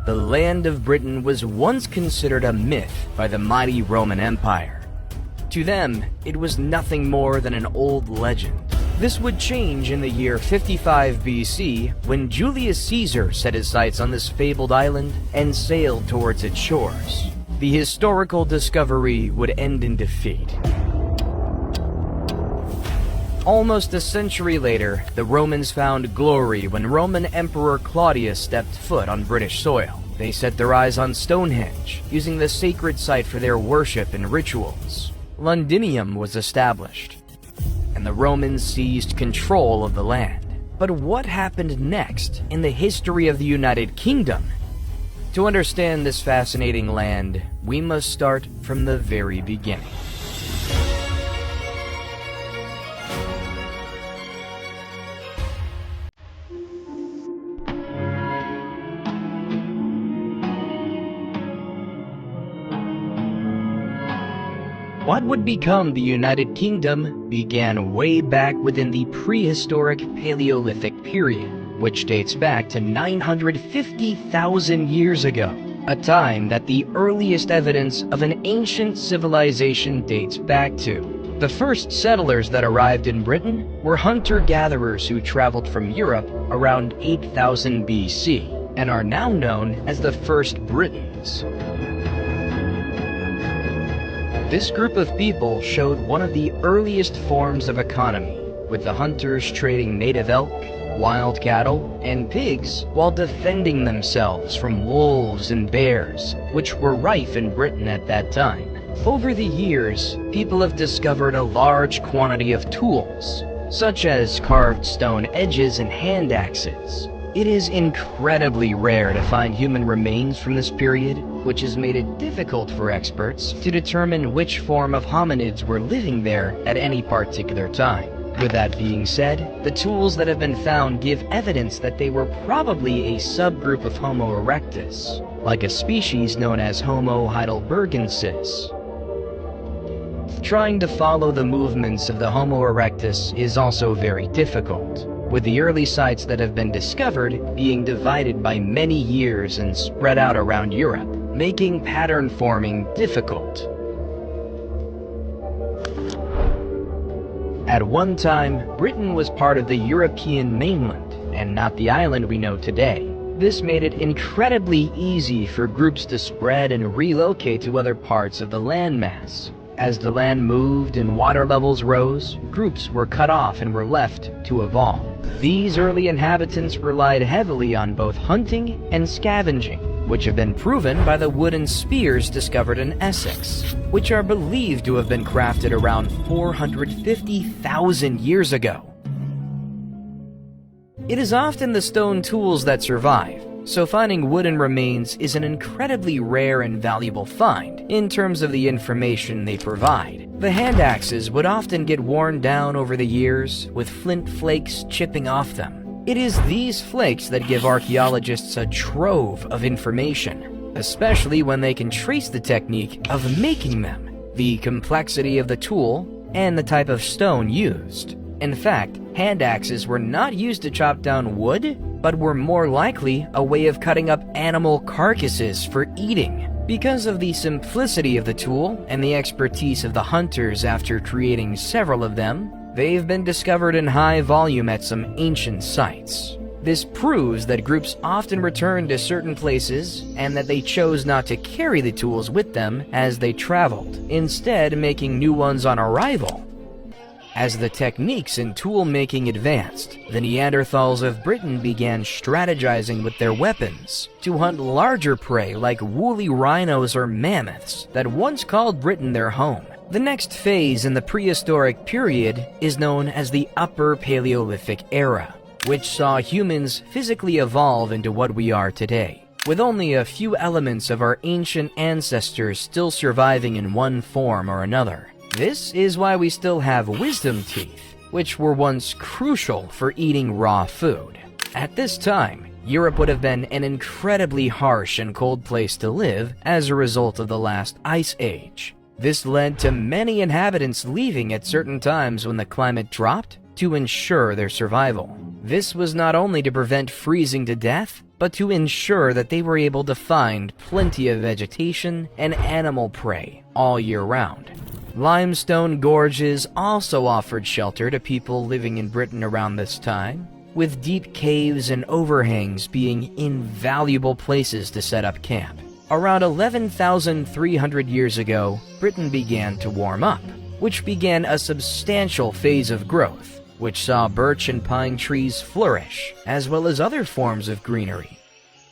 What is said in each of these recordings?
The land of Britain was once considered a myth by the mighty Roman Empire. To them, it was nothing more than an old legend. This would change in the year 55 BC when Julius Caesar set his sights on this fabled island and sailed towards its shores. The historical discovery would end in defeat. Almost a century later, the Romans found glory when Roman Emperor Claudius stepped foot on British soil. They set their eyes on Stonehenge, using the sacred site for their worship and rituals. Londinium was established, and the Romans seized control of the land. But what happened next in the history of the United Kingdom? To understand this fascinating land, we must start from the very beginning. What would become the United Kingdom began way back within the Prehistoric Paleolithic period, which dates back to 950,000 years ago, a time that the earliest evidence of an ancient civilization dates back to. The first settlers that arrived in Britain were hunter-gatherers who traveled from Europe around 8000 BC and are now known as the first Britons. This group of people showed one of the earliest forms of economy, with the hunters trading native elk, wild cattle, and pigs while defending themselves from wolves and bears, which were rife in Britain at that time. Over the years, people have discovered a large quantity of tools, such as carved stone edges and hand axes. It is incredibly rare to find human remains from this period, which has made it difficult for experts to determine which form of hominids were living there at any particular time. With that being said, the tools that have been found give evidence that they were probably a subgroup of Homo erectus, like a species known as Homo heidelbergensis. Trying to follow the movements of the Homo erectus is also very difficult, with the early sites that have been discovered being divided by many years and spread out around Europe, making pattern forming difficult. At one time, Britain was part of the European mainland, and not the island we know today. This made it incredibly easy for groups to spread and relocate to other parts of the landmass. As the land moved and water levels rose, groups were cut off and were left to evolve. These early inhabitants relied heavily on both hunting and scavenging, which have been proven by the wooden spears discovered in Essex, which are believed to have been crafted around 450,000 years ago. It is often the stone tools that survive, so finding wooden remains is an incredibly rare and valuable find in terms of the information they provide. The hand axes would often get worn down over the years, with flint flakes chipping off them. It is these flakes that give archaeologists a trove of information, especially when they can trace the technique of making them, the complexity of the tool, and the type of stone used. In fact, hand axes were not used to chop down wood, but were more likely a way of cutting up animal carcasses for eating. Because of the simplicity of the tool and the expertise of the hunters after creating several of them, they've been discovered in high volume at some ancient sites. This proves that groups often returned to certain places and that they chose not to carry the tools with them as they traveled, instead making new ones on arrival. As the techniques in tool-making advanced, the Neanderthals of Britain began strategizing with their weapons to hunt larger prey like woolly rhinos or mammoths that once called Britain their home. The next phase in the prehistoric period is known as the Upper Paleolithic era, which saw humans physically evolve into what we are today, with only a few elements of our ancient ancestors still surviving in one form or another. This is why we still have wisdom teeth, which were once crucial for eating raw food. At this time, Europe would have been an incredibly harsh and cold place to live as a result of the last ice age. This led to many inhabitants leaving at certain times when the climate dropped to ensure their survival. This was not only to prevent freezing to death, but to ensure that they were able to find plenty of vegetation and animal prey all year round. Limestone gorges also offered shelter to people living in Britain around this time, with deep caves and overhangs being invaluable places to set up camp. Around 11,300 years ago, Britain began to warm up, which began a substantial phase of growth, which saw birch and pine trees flourish, as well as other forms of greenery.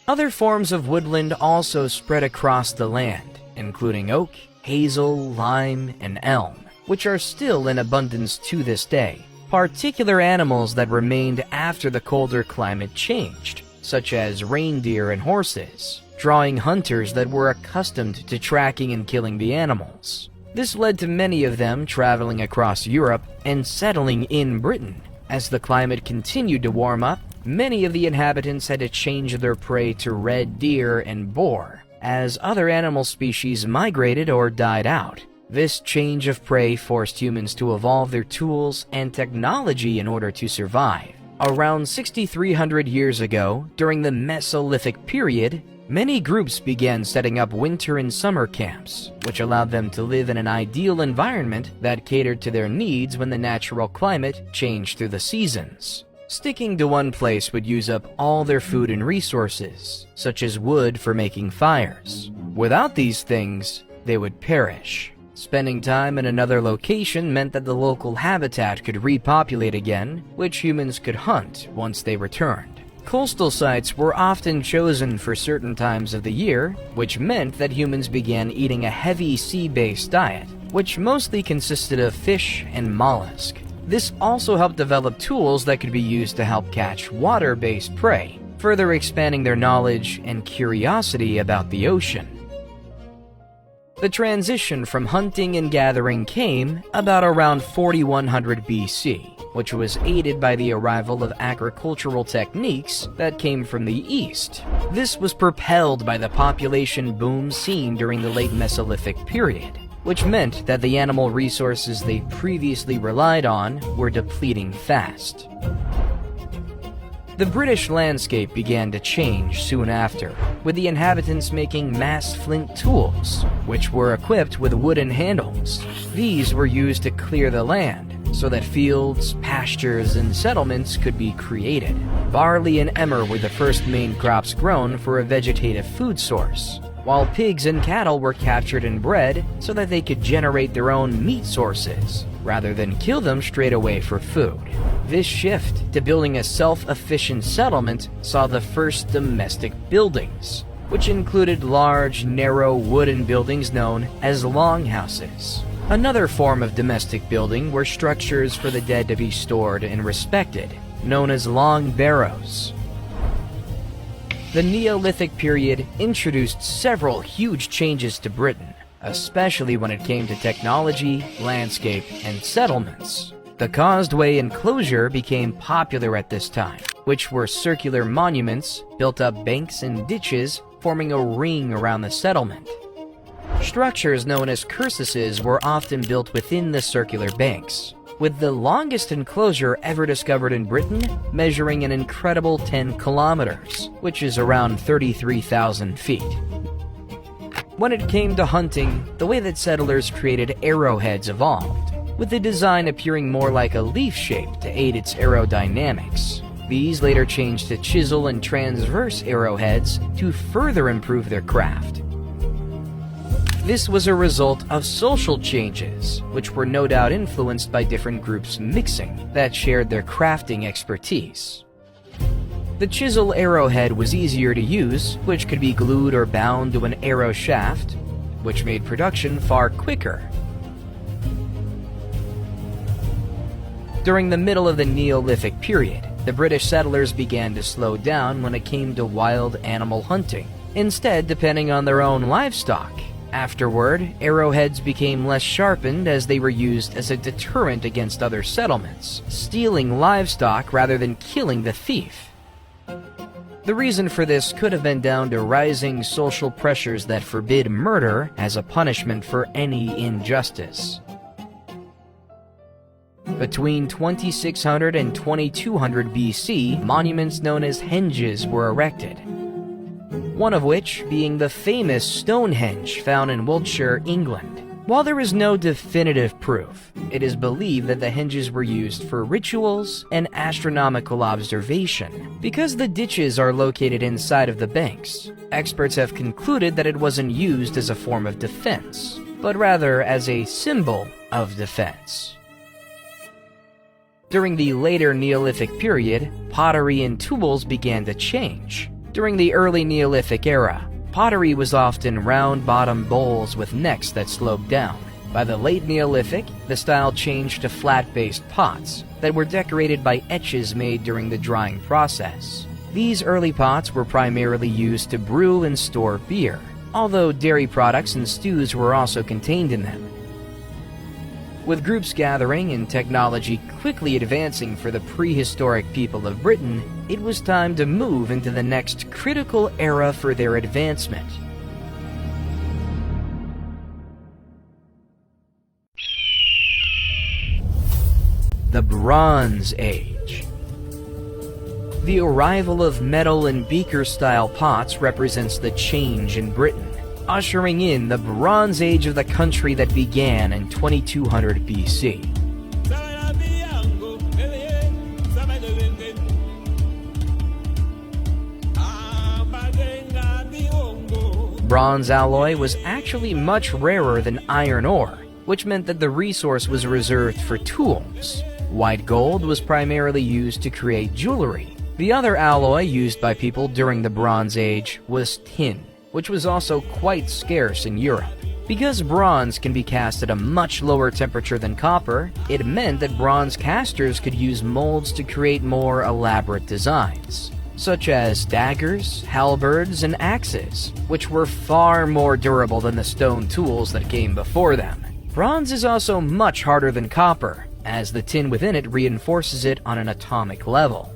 Other forms of woodland also spread across the land, including oak, hazel, lime, and elm, which are still in abundance to this day. Particular animals that remained after the colder climate changed, such as reindeer and horses, drawing hunters that were accustomed to tracking and killing the animals. This led to many of them traveling across Europe and settling in Britain. As the climate continued to warm up, many of the inhabitants had to change their prey to red deer and boar, as other animal species migrated or died out. This change of prey forced humans to evolve their tools and technology in order to survive. Around 6,300 years ago, during the Mesolithic period, many groups began setting up winter and summer camps, which allowed them to live in an ideal environment that catered to their needs when the natural climate changed through the seasons. Sticking to one place would use up all their food and resources, such as wood for making fires. Without these things, they would perish. Spending time in another location meant that the local habitat could repopulate again, which humans could hunt once they returned. Coastal sites were often chosen for certain times of the year, which meant that humans began eating a heavy sea-based diet, which mostly consisted of fish and mollusk. This also helped develop tools that could be used to help catch water-based prey, further expanding their knowledge and curiosity about the ocean. The transition from hunting and gathering came about around 4100 BC, which was aided by the arrival of agricultural techniques that came from the east. This was propelled by the population boom seen during the late Mesolithic period, which meant that the animal resources they previously relied on were depleting fast. The British landscape began to change soon after, with the inhabitants making mass flint tools, which were equipped with wooden handles. These were used to clear the land, so that fields, pastures, and settlements could be created. Barley and emmer were the first main crops grown for a vegetative food source, while pigs and cattle were captured and bred so that they could generate their own meat sources, rather than kill them straight away for food. This shift to building a self-efficient settlement saw the first domestic buildings, which included large, narrow wooden buildings known as longhouses. Another form of domestic building were structures for the dead to be stored and respected, known as long barrows. The Neolithic period introduced several huge changes to Britain, especially when it came to technology, landscape, and settlements. The causeway enclosure became popular at this time, which were circular monuments built up banks and ditches forming a ring around the settlement. Structures known as cursuses were often built within the circular banks, with the longest enclosure ever discovered in Britain measuring an incredible 10 kilometers, which is around 33,000 feet. When it came to hunting, the way that settlers created arrowheads evolved, with the design appearing more like a leaf shape to aid its aerodynamics. These later changed to chisel and transverse arrowheads to further improve their craft. This was a result of social changes, which were no doubt influenced by different groups mixing that shared their crafting expertise. The chisel arrowhead was easier to use, which could be glued or bound to an arrow shaft, which made production far quicker. During the middle of the Neolithic period, the British settlers began to slow down when it came to wild animal hunting, instead depending on their own livestock. Afterward, arrowheads became less sharpened as they were used as a deterrent against other settlements, stealing livestock rather than killing the thief. The reason for this could have been down to rising social pressures that forbid murder as a punishment for any injustice. Between 2600 and 2200 BC, monuments known as henges were erected, one of which being the famous Stonehenge found in Wiltshire, England. While there is no definitive proof, it is believed that the henges were used for rituals and astronomical observation. Because the ditches are located inside of the banks, experts have concluded that it wasn't used as a form of defense, but rather as a symbol of defense. During the later Neolithic period, pottery and tools began to change. During the early Neolithic era, pottery was often round-bottomed bowls with necks that sloped down. By the late Neolithic, the style changed to flat-based pots that were decorated by etches made during the drying process. These early pots were primarily used to brew and store beer, although dairy products and stews were also contained in them. With groups gathering and technology quickly advancing for the prehistoric people of Britain, it was time to move into the next critical era for their advancement. The Bronze Age. The arrival of metal and beaker-style pots represents the change in Britain, ushering in the Bronze Age of the country that began in 2200 BC. Bronze alloy was actually much rarer than iron ore, which meant that the resource was reserved for tools. White gold was primarily used to create jewelry. The other alloy used by people during the Bronze Age was tin, which was also quite scarce in Europe. Because bronze can be cast at a much lower temperature than copper, it meant that bronze casters could use molds to create more elaborate designs, such as daggers, halberds, and axes, which were far more durable than the stone tools that came before them. Bronze is also much harder than copper, as the tin within it reinforces it on an atomic level.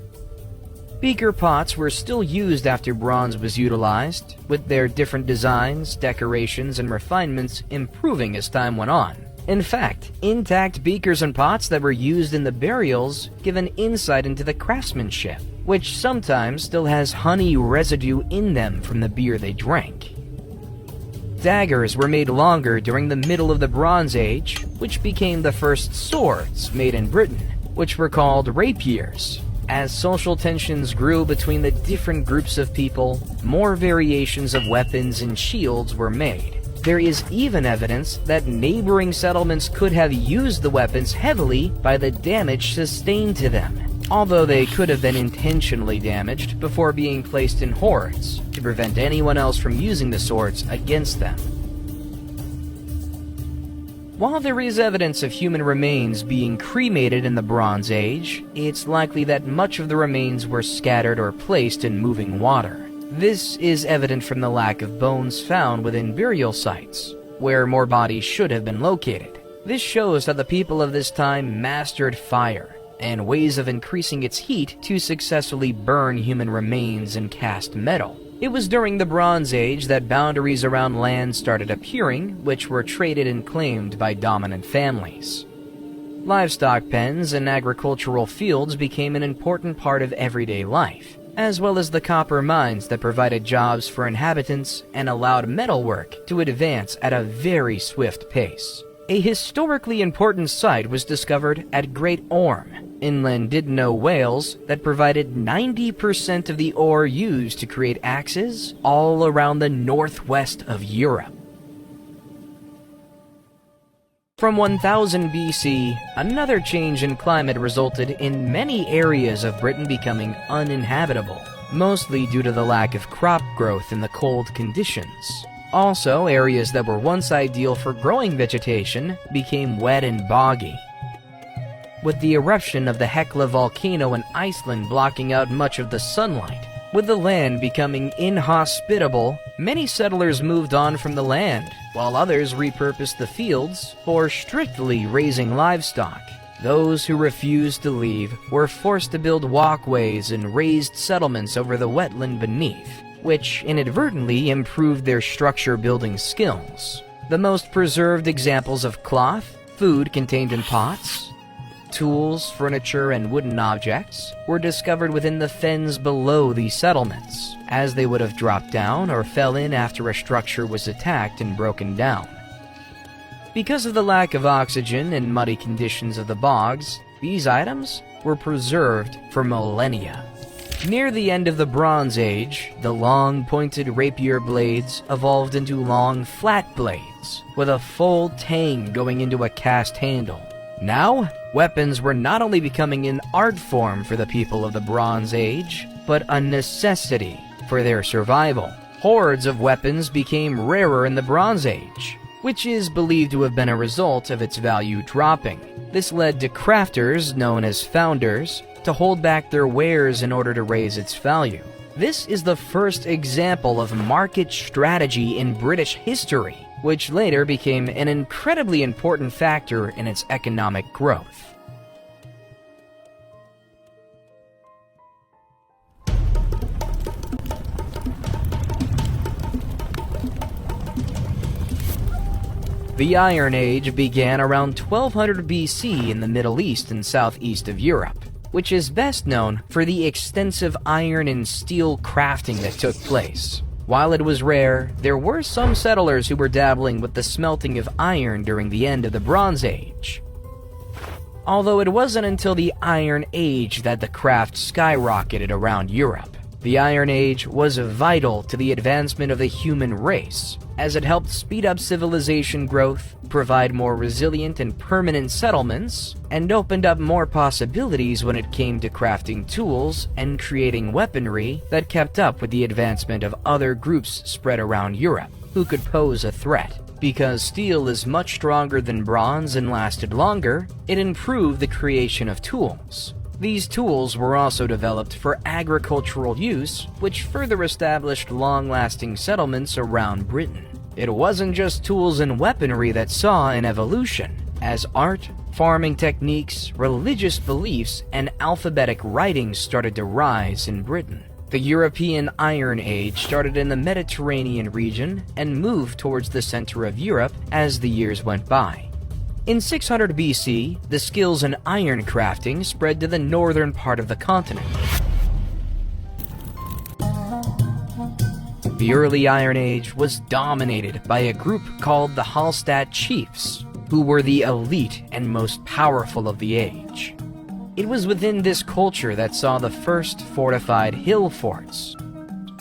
Beaker pots were still used after bronze was utilized, with their different designs, decorations, and refinements improving as time went on. In fact, intact beakers and pots that were used in the burials give an insight into the craftsmanship, which sometimes still has honey residue in them from the beer they drank. Daggers were made longer during the middle of the Bronze Age, which became the first swords made in Britain, which were called rapiers. As social tensions grew between the different groups of people, more variations of weapons and shields were made. There is even evidence that neighboring settlements could have used the weapons heavily by the damage sustained to them, although they could have been intentionally damaged before being placed in hoards to prevent anyone else from using the swords against them. While there is evidence of human remains being cremated in the Bronze Age, it's likely that much of the remains were scattered or placed in moving water. This is evident from the lack of bones found within burial sites, where more bodies should have been located. This shows that the people of this time mastered fire and ways of increasing its heat to successfully burn human remains and cast metal. It was during the Bronze Age that boundaries around land started appearing, which were traded and claimed by dominant families. Livestock pens and agricultural fields became an important part of everyday life, as well as the copper mines that provided jobs for inhabitants and allowed metalwork to advance at a very swift pace. A historically important site was discovered at Great Orme, inland Didno, Wales, that provided 90% of the ore used to create axes all around the northwest of Europe. From 1000 BC, another change in climate resulted in many areas of Britain becoming uninhabitable, mostly due to the lack of crop growth in the cold conditions. Also, areas that were once ideal for growing vegetation became wet and boggy. With the eruption of the Hekla volcano in Iceland blocking out much of the sunlight, with the land becoming inhospitable, many settlers moved on from the land, while others repurposed the fields for strictly raising livestock. Those who refused to leave were forced to build walkways and raised settlements over the wetland beneath, which inadvertently improved their structure-building skills. The most preserved examples of cloth, food contained in pots, Tools, furniture, and wooden objects were discovered within the fens below these settlements, as they would have dropped down or fell in after a structure was attacked and broken down. Because of the lack of oxygen and muddy conditions of the bogs, these items were preserved for millennia. Near the end of the Bronze Age, the long, pointed rapier blades evolved into long, flat blades, with a full tang going into a cast handle. Now, weapons were not only becoming an art form for the people of the Bronze Age, but a necessity for their survival. Hordes of weapons became rarer in the Bronze Age, which is believed to have been a result of its value dropping. This led to crafters, known as founders, to hold back their wares in order to raise its value. This is the first example of market strategy in British history, which later became an incredibly important factor in its economic growth. The Iron Age began around 1200 BC in the Middle East and southeast of Europe, which is best known for the extensive iron and steel crafting that took place. While it was rare, there were some settlers who were dabbling with the smelting of iron during the end of the Bronze Age. Although it wasn't until the Iron Age that the craft skyrocketed around Europe. The Iron Age was vital to the advancement of the human race, as it helped speed up civilization growth, provide more resilient and permanent settlements, and opened up more possibilities when it came to crafting tools and creating weaponry that kept up with the advancement of other groups spread around Europe who could pose a threat. Because steel is much stronger than bronze and lasted longer, it improved the creation of tools. These tools were also developed for agricultural use, which further established long-lasting settlements around Britain. It wasn't just tools and weaponry that saw an evolution, as art, farming techniques, religious beliefs, and alphabetic writing started to rise in Britain. The European Iron Age started in the Mediterranean region and moved towards the center of Europe as the years went by. In 600 BC, the skills in iron crafting spread to the northern part of the continent. The early Iron Age was dominated by a group called the Hallstatt Chiefs, who were the elite and most powerful of the age. It was within this culture that saw the first fortified hill forts,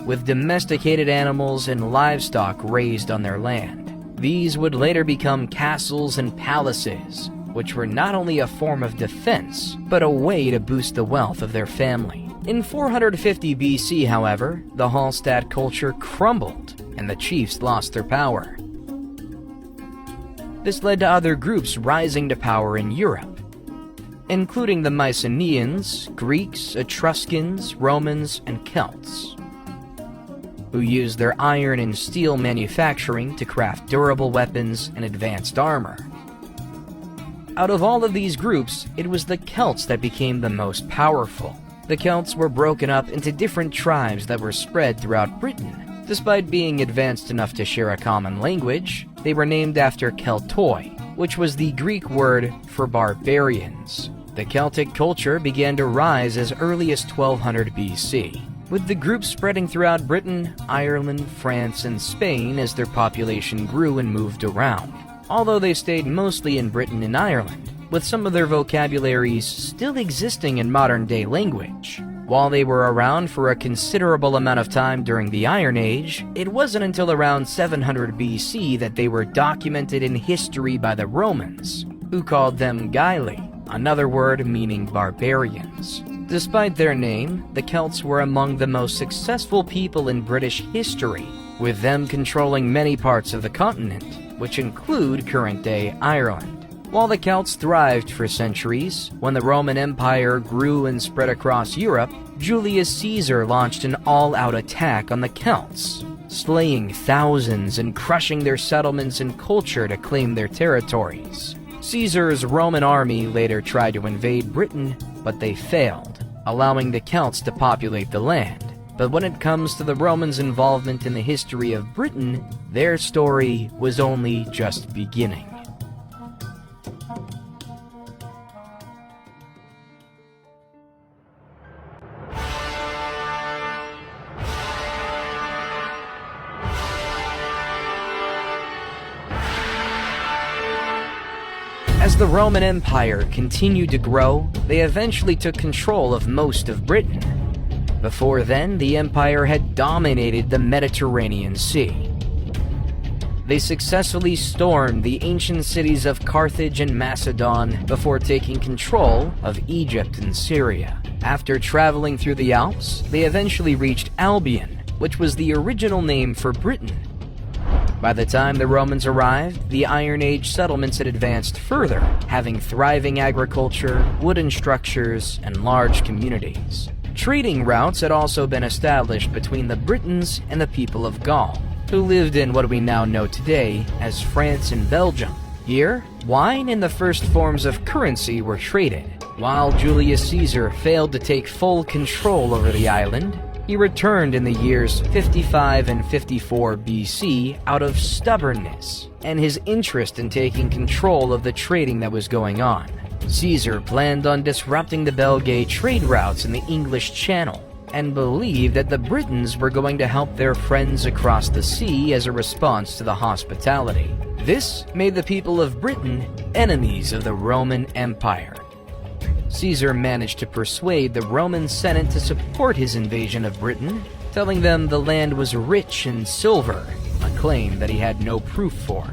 with domesticated animals and livestock raised on their land. These would later become castles and palaces, which were not only a form of defense, but a way to boost the wealth of their family. In 450 BC, however, the Hallstatt culture crumbled, and the chiefs lost their power. This led to other groups rising to power in Europe, including the Mycenaeans, Greeks, Etruscans, Romans, and Celts, who used their iron and steel manufacturing to craft durable weapons and advanced armor. Out of all of these groups, it was the Celts that became the most powerful. The Celts were broken up into different tribes that were spread throughout Britain. Despite being advanced enough to share a common language, they were named after Keltoi, which was the Greek word for barbarians. The Celtic culture began to rise as early as 1200 BC. With the groups spreading throughout Britain, Ireland, France, and Spain as their population grew and moved around. Although they stayed mostly in Britain and Ireland, with some of their vocabularies still existing in modern-day language. While they were around for a considerable amount of time during the Iron Age, it wasn't until around 700 BC that they were documented in history by the Romans, who called them Gaeli, another word meaning barbarians. Despite their name, the Celts were among the most successful people in British history, with them controlling many parts of the continent, which include current-day Ireland. While the Celts thrived for centuries, when the Roman Empire grew and spread across Europe, Julius Caesar launched an all-out attack on the Celts, slaying thousands and crushing their settlements and culture to claim their territories. Caesar's Roman army later tried to invade Britain, but they failed, allowing the Celts to populate the land. But when it comes to the Romans' involvement in the history of Britain, their story was only just beginning. As the Roman Empire continued to grow, they eventually took control of most of Britain. Before then, the empire had dominated the Mediterranean Sea. They successfully stormed the ancient cities of Carthage and Macedon before taking control of Egypt and Syria. After traveling through the Alps, they eventually reached Albion, which was the original name for Britain. By the time the Romans arrived, the Iron Age settlements had advanced further, having thriving agriculture, wooden structures, and large communities. Trading routes had also been established between the Britons and the people of Gaul, who lived in what we now know today as France and Belgium. Here, wine and the first forms of currency were traded. While Julius Caesar failed to take full control over the island, he returned in the years 55 and 54 BC out of stubbornness and his interest in taking control of the trading that was going on. Caesar planned on disrupting the Belgae trade routes in the English Channel and believed that the Britons were going to help their friends across the sea as a response to the hospitality. This made the people of Britain enemies of the Roman Empire. Caesar managed to persuade the Roman Senate to support his invasion of Britain, telling them the land was rich in silver, a claim that he had no proof for.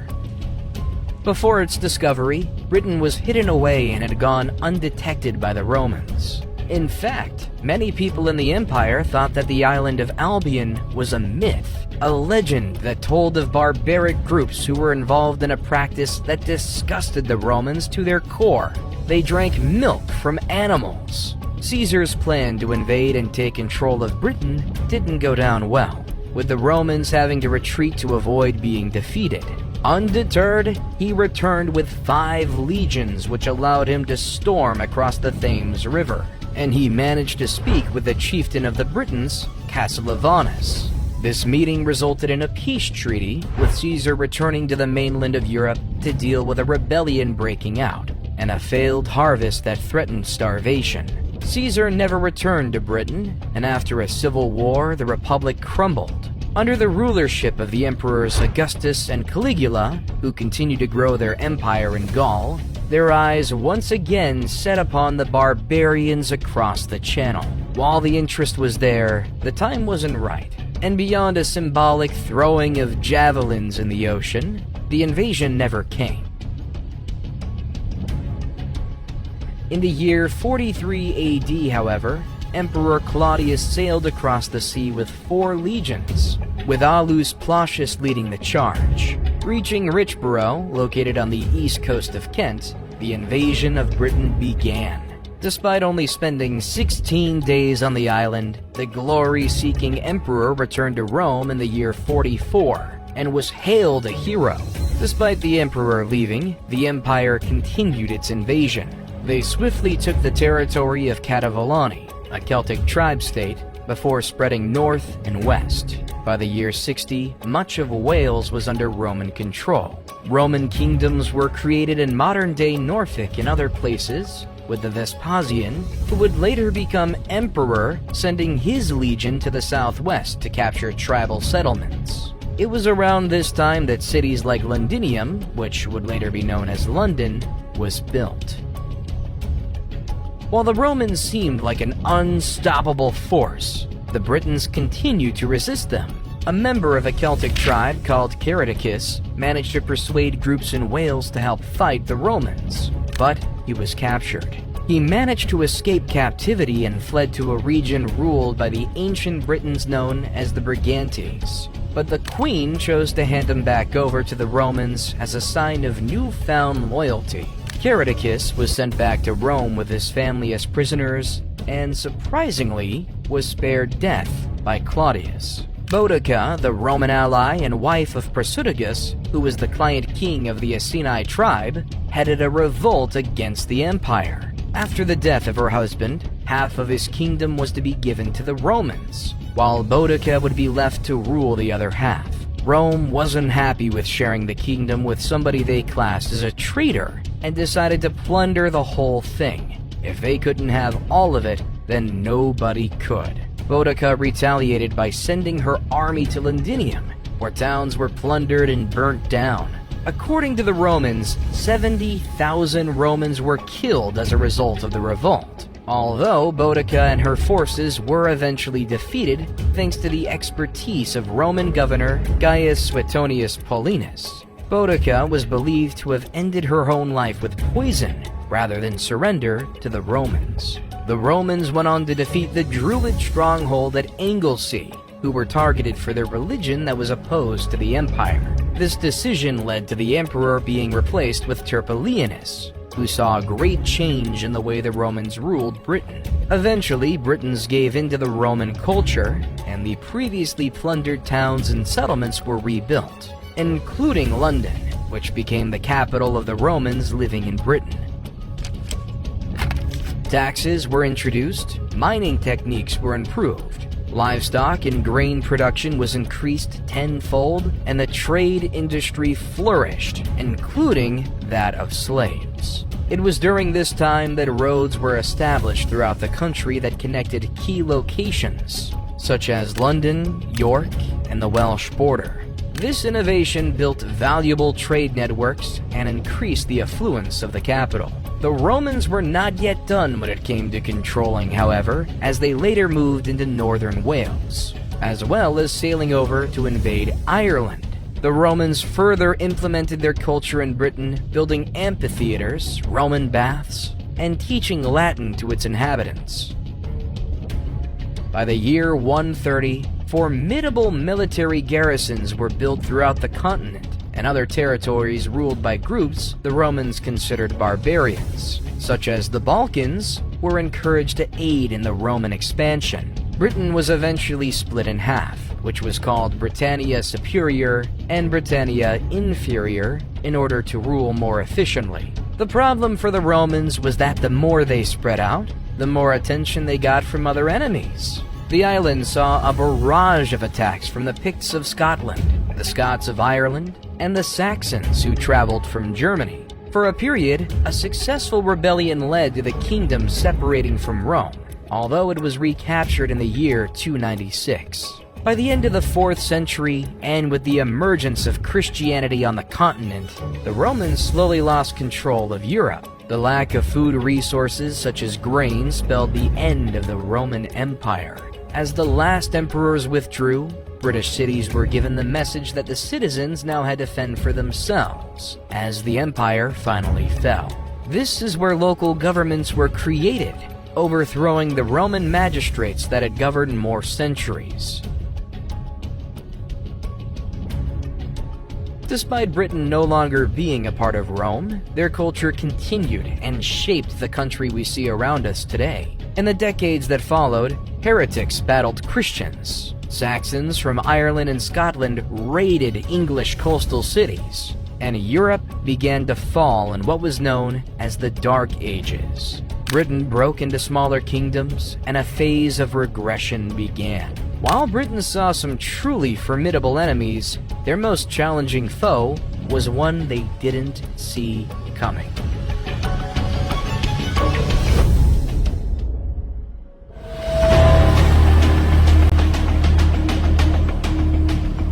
Before its discovery, Britain was hidden away and had gone undetected by the Romans. In fact, many people in the empire thought that the island of Albion was a myth, a legend that told of barbaric groups who were involved in a practice that disgusted the Romans to their core. They drank milk from animals. Caesar's plan to invade and take control of Britain didn't go down well, with the Romans having to retreat to avoid being defeated. Undeterred, he returned with 5 legions, which allowed him to storm across the Thames River, and he managed to speak with the chieftain of the Britons, Cassivellaunus. This meeting resulted in a peace treaty, with Caesar returning to the mainland of Europe to deal with a rebellion breaking out and a failed harvest that threatened starvation. Caesar never returned to Britain, and after a civil war, the Republic crumbled. Under the rulership of the emperors Augustus and Caligula, who continued to grow their empire in Gaul, their eyes once again set upon the barbarians across the Channel. While the interest was there, the time wasn't right, and beyond a symbolic throwing of javelins in the ocean, the invasion never came. In the year 43 AD, however, Emperor Claudius sailed across the sea with 4 legions, with Aulus Plautius leading the charge. Reaching Richborough, located on the east coast of Kent, the invasion of Britain began. Despite only spending 16 days on the island, the glory-seeking emperor returned to Rome in the year 44 and was hailed a hero. Despite the emperor leaving, the empire continued its invasion. They swiftly took the territory of Cativellani, a Celtic tribe state, before spreading north and west. By the year 60, much of Wales was under Roman control. Roman kingdoms were created in modern-day Norfolk and other places, with the Vespasian, who would later become emperor, sending his legion to the southwest to capture tribal settlements. It was around this time that cities like Londinium, which would later be known as London, was built. While the Romans seemed like an unstoppable force, the Britons continued to resist them. A member of a Celtic tribe called Caradicus managed to persuade groups in Wales to help fight the Romans, but he was captured. He managed to escape captivity and fled to a region ruled by the ancient Britons known as the Brigantes. But the Queen chose to hand him back over to the Romans as a sign of newfound loyalty. Caradicus was sent back to Rome with his family as prisoners, and surprisingly, was spared death by Claudius. Boudica, the Roman ally and wife of Prasutagus, who was the client king of the Iceni tribe, headed a revolt against the empire. After the death of her husband, half of his kingdom was to be given to the Romans, while Boudica would be left to rule the other half. Rome wasn't happy with sharing the kingdom with somebody they classed as a traitor, and decided to plunder the whole thing. If they couldn't have all of it, then nobody could. Boudica retaliated by sending her army to Londinium, where towns were plundered and burnt down. According to the Romans, 70,000 Romans were killed as a result of the revolt, although Boudica and her forces were eventually defeated thanks to the expertise of Roman governor Gaius Suetonius Paulinus. Boudica was believed to have ended her own life with poison rather than surrender to the Romans. The Romans went on to defeat the Druid stronghold at Anglesey, who were targeted for their religion that was opposed to the empire. This decision led to the emperor being replaced with Turpilianus, who saw a great change in the way the Romans ruled Britain. Eventually, Britons gave in to the Roman culture, and the previously plundered towns and settlements were rebuilt, including London, which became the capital of the Romans living in Britain. Taxes were introduced, mining techniques were improved, livestock and grain production was increased tenfold, and the trade industry flourished, including that of slaves. It was during this time that roads were established throughout the country that connected key locations, such as London, York, and the Welsh border. This innovation built valuable trade networks and increased the affluence of the capital. The Romans were not yet done when it came to controlling, however, as they later moved into northern Wales, as well as sailing over to invade Ireland. The Romans further implemented their culture in Britain, building amphitheaters, Roman baths, and teaching Latin to its inhabitants. By the year 130, formidable military garrisons were built throughout the continent and other territories ruled by groups the Romans considered barbarians, such as the Balkans, were encouraged to aid in the Roman expansion. Britain was eventually split in half, which was called Britannia Superior and Britannia Inferior, in order to rule more efficiently. The problem for the Romans was that the more they spread out, the more attention they got from other enemies. The island saw a barrage of attacks from the Picts of Scotland, the Scots of Ireland, and the Saxons who traveled from Germany. For a period, a successful rebellion led to the kingdom separating from Rome, although it was recaptured in the year 296. By the end of the 4th century, and with the emergence of Christianity on the continent, the Romans slowly lost control of Europe. The lack of food resources such as grain spelled the end of the Roman Empire. As the last emperors withdrew, British cities were given the message that the citizens now had to fend for themselves, as the empire finally fell. This is where local governments were created, overthrowing the Roman magistrates that had governed more centuries. Despite Britain no longer being a part of Rome, their culture continued and shaped the country we see around us today. In the decades that followed, heretics battled Christians. Saxons from Ireland and Scotland raided English coastal cities, and Europe began to fall in what was known as the Dark Ages. Britain broke into smaller kingdoms, and a phase of regression began. While Britain saw some truly formidable enemies, their most challenging foe was one they didn't see coming.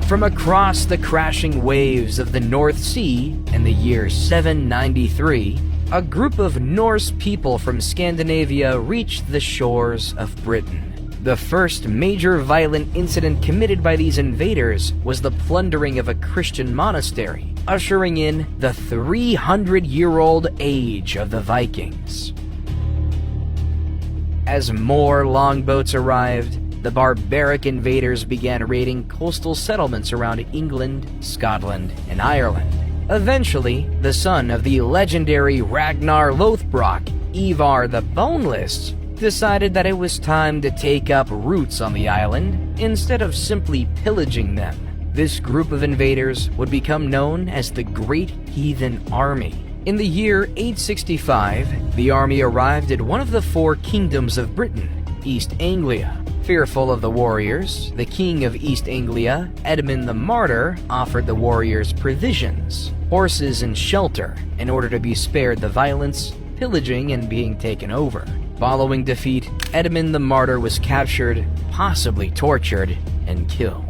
From across the crashing waves of the North Sea in the year 793, a group of Norse people from Scandinavia reached the shores of Britain. The first major violent incident committed by these invaders was the plundering of a Christian monastery, ushering in the 300-year-old age of the Vikings. As more longboats arrived, the barbaric invaders began raiding coastal settlements around England, Scotland, and Ireland. Eventually, the son of the legendary Ragnar Lothbrok, Ivar the Boneless, decided that it was time to take up roots on the island instead of simply pillaging them. This group of invaders would become known as the Great Heathen Army. In the year 865, the army arrived at one of the 4 kingdoms of Britain, East Anglia. Fearful of the warriors, the king of East Anglia, Edmund the Martyr, offered the warriors provisions, horses, and shelter in order to be spared the violence, pillaging, and being taken over. Following defeat, Edmund the Martyr was captured, possibly tortured, and killed.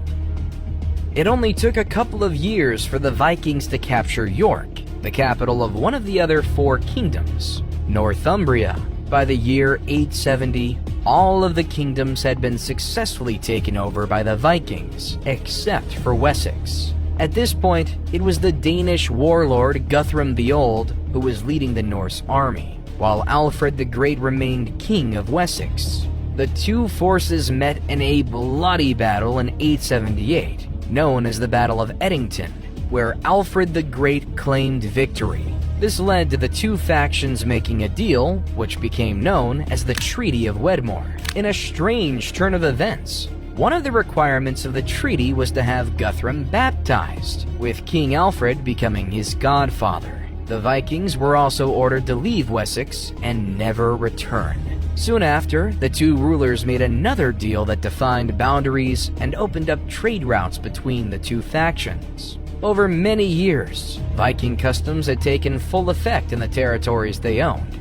It only took a couple of years for the Vikings to capture York, the capital of one of the other four kingdoms, Northumbria. By the year 870, all of the kingdoms had been successfully taken over by the Vikings, except for Wessex. At this point, it was the Danish warlord Guthrum the Old who was leading the Norse army, while Alfred the Great remained king of Wessex. The two forces met in a bloody battle in 878, known as the Battle of Edington, where Alfred the Great claimed victory. This led to the two factions making a deal, which became known as the Treaty of Wedmore. In a strange turn of events, one of the requirements of the treaty was to have Guthrum baptized, with King Alfred becoming his godfather. The Vikings were also ordered to leave Wessex and never return. Soon after, the two rulers made another deal that defined boundaries and opened up trade routes between the two factions. Over many years, Viking customs had taken full effect in the territories they owned,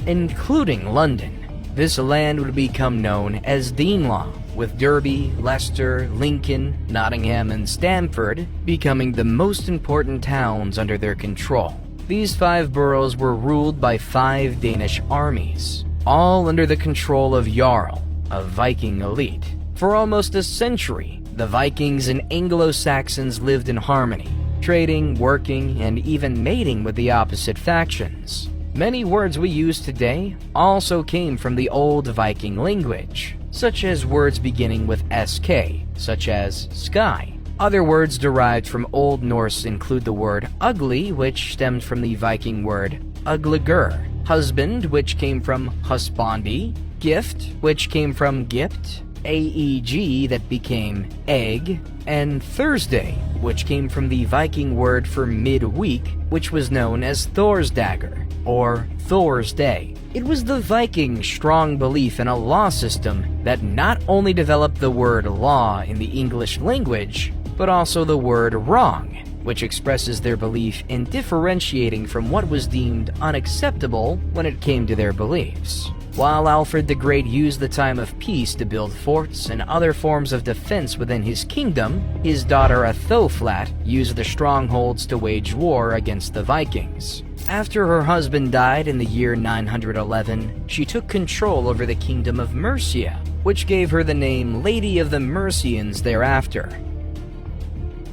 including London. This land would become known as Danelaw, with Derby, Leicester, Lincoln, Nottingham, and Stamford becoming the most important towns under their control. These 5 boroughs were ruled by 5 Danish armies, all under the control of Jarl, a Viking elite. For almost a century, the Vikings and Anglo-Saxons lived in harmony, trading, working, and even mating with the opposite factions. Many words we use today also came from the old Viking language, such as words beginning with sk, such as sky. Other words derived from Old Norse include the word ugly, which stemmed from the Viking word ugligur, husband, which came from husbandi, gift, which came from gipt, aeg, that became egg, and Thursday, which came from the Viking word for midweek, which was known as Thor's dagger, or Thor's day. It was the Vikings' strong belief in a law system that not only developed the word law in the English language, but also the word wrong, which expresses their belief in differentiating from what was deemed unacceptable when it came to their beliefs. While Alfred the Great used the time of peace to build forts and other forms of defense within his kingdom, his daughter Athoflat used the strongholds to wage war against the Vikings. After her husband died in the year 911, she took control over the kingdom of Mercia, which gave her the name Lady of the Mercians thereafter.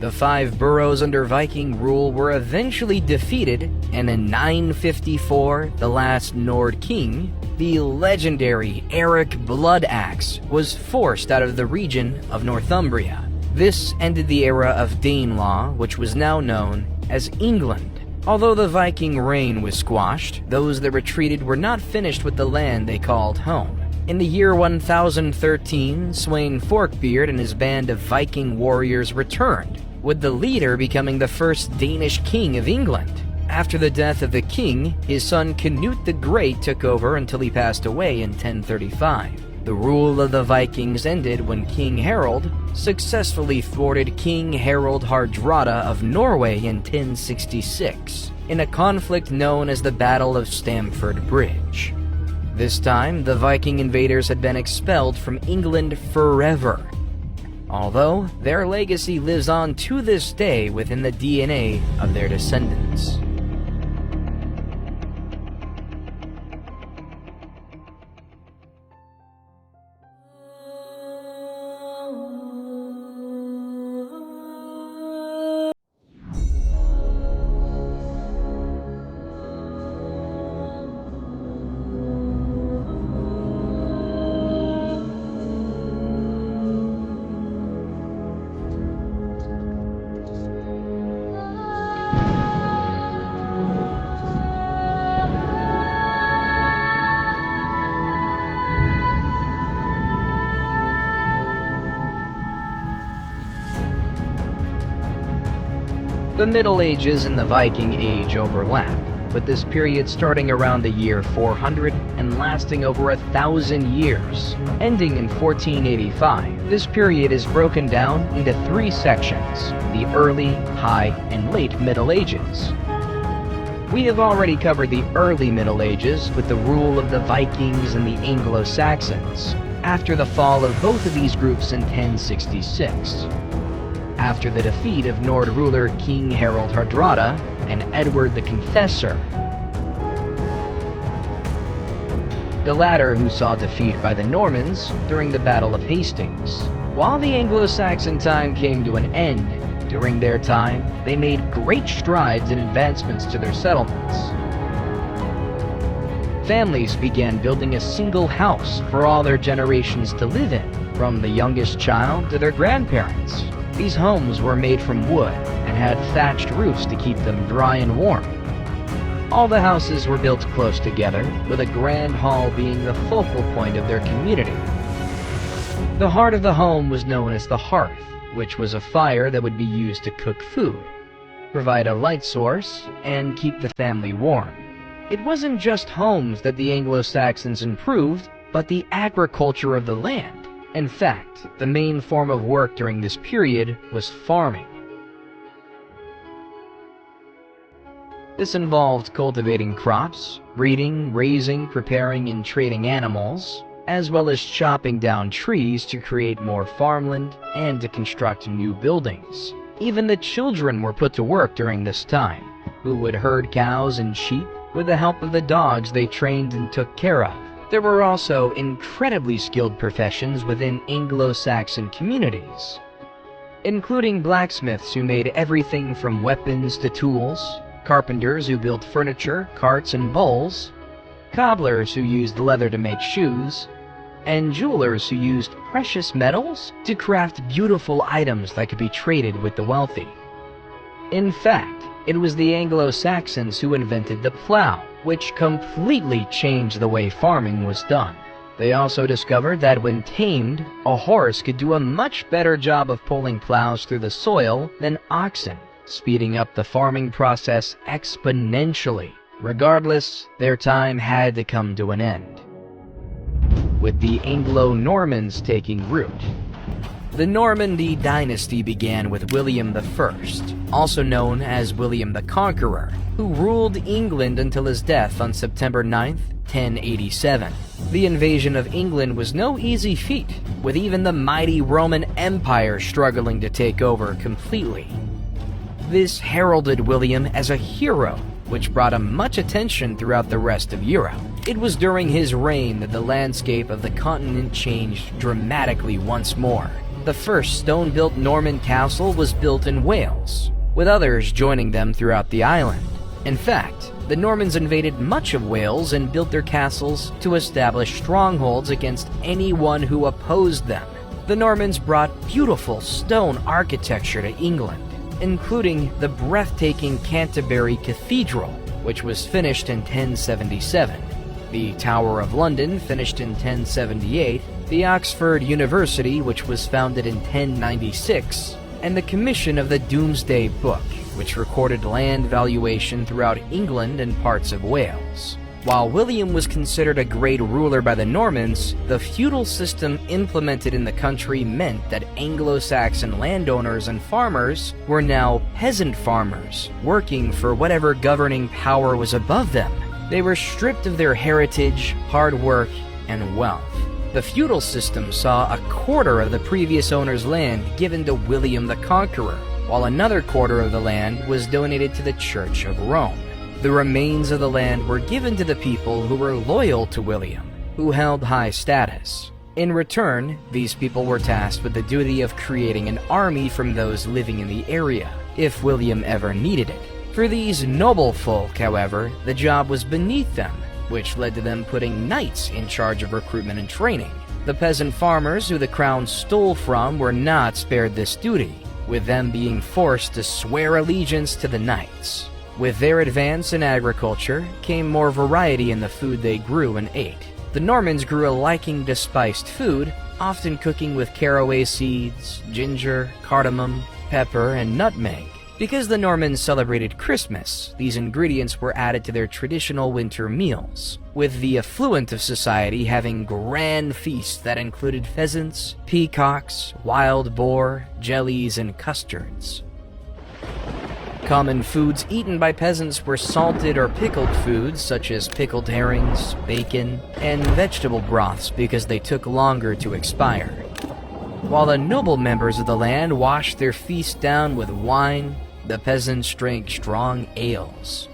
The 5 boroughs under Viking rule were eventually defeated, and in 954, the last Nord king, the legendary Eric Bloodaxe, was forced out of the region of Northumbria. This ended the era of Danelaw, which was now known as England. Although the Viking reign was squashed, those that retreated were not finished with the land they called home. In the year 1013, Sweyn Forkbeard and his band of Viking warriors returned, with the leader becoming the first Danish king of England. After the death of the king, his son Canute the Great took over until he passed away in 1035. The rule of the Vikings ended when King Harald successfully thwarted King Harald Hardrada of Norway in 1066, in a conflict known as the Battle of Stamford Bridge. This time, the Viking invaders had been expelled from England forever, although their legacy lives on to this day within the DNA of their descendants. The Middle Ages and the Viking Age overlap, with this period starting around the year 400 and lasting over 1,000 years. Ending in 1485, this period is broken down into 3 sections: the early, high, and late Middle Ages. We have already covered the early Middle Ages with the rule of the Vikings and the Anglo-Saxons, after the fall of both of these groups in 1066. after the defeat of Nord ruler King Harald Hardrada and Edward the Confessor. The latter who saw defeat by the Normans during the Battle of Hastings. While the Anglo-Saxon time came to an end, during their time, they made great strides in advancements to their settlements. Families began building a single house for all their generations to live in, from the youngest child to their grandparents. These homes were made from wood and had thatched roofs to keep them dry and warm. All the houses were built close together, with a grand hall being the focal point of their community. The heart of the home was known as the hearth, which was a fire that would be used to cook food, provide a light source, and keep the family warm. It wasn't just homes that the Anglo-Saxons improved, but the agriculture of the land. In fact, the main form of work during this period was farming. This involved cultivating crops, breeding, raising, preparing, and trading animals, as well as chopping down trees to create more farmland and to construct new buildings. Even the children were put to work during this time, who would herd cows and sheep with the help of the dogs they trained and took care of. There were also incredibly skilled professions within Anglo-Saxon communities, including blacksmiths who made everything from weapons to tools, carpenters who built furniture, carts, and bowls, cobblers who used leather to make shoes, and jewelers who used precious metals to craft beautiful items that could be traded with the wealthy. In fact, it was the Anglo-Saxons who invented the plow, which completely changed the way farming was done. They also discovered that when tamed, a horse could do a much better job of pulling plows through the soil than oxen, speeding up the farming process exponentially. Regardless, their time had to come to an end, with the Anglo-Normans taking root. The Normandy dynasty began with William I, also known as William the Conqueror, who ruled England until his death on September 9, 1087. The invasion of England was no easy feat, with even the mighty Roman Empire struggling to take over completely. This heralded William as a hero, which brought him much attention throughout the rest of Europe. It was during his reign that the landscape of the continent changed dramatically once more. The first stone-built Norman castle was built in Wales, with others joining them throughout the island. In fact, the Normans invaded much of Wales and built their castles to establish strongholds against anyone who opposed them. The Normans brought beautiful stone architecture to England, including the breathtaking Canterbury Cathedral, which was finished in 1077, the Tower of London, finished in 1078, the Oxford University, which was founded in 1096, and the commission of the Domesday Book, which recorded land valuation throughout England and parts of Wales. While William was considered a great ruler by the Normans, the feudal system implemented in the country meant that Anglo-Saxon landowners and farmers were now peasant farmers, working for whatever governing power was above them. They were stripped of their heritage, hard work, and wealth. The feudal system saw a quarter of the previous owner's land given to William the Conqueror, while another quarter of the land was donated to the Church of Rome. The remains of the land were given to the people who were loyal to William, who held high status. In return, these people were tasked with the duty of creating an army from those living in the area, if William ever needed it. For these noble folk, however, the job was beneath them, which led to them putting knights in charge of recruitment and training. The peasant farmers who the crown stole from were not spared this duty, with them being forced to swear allegiance to the knights. With their advance in agriculture came more variety in the food they grew and ate. The Normans grew a liking to spiced food, often cooking with caraway seeds, ginger, cardamom, pepper, and nutmeg. Because the Normans celebrated Christmas, these ingredients were added to their traditional winter meals, with the affluent of society having grand feasts that included pheasants, peacocks, wild boar, jellies, and custards. Common foods eaten by peasants were salted or pickled foods such as pickled herrings, bacon, and vegetable broths because they took longer to expire. While the noble members of the land washed their feast down with wine, the peasants drank strong ales.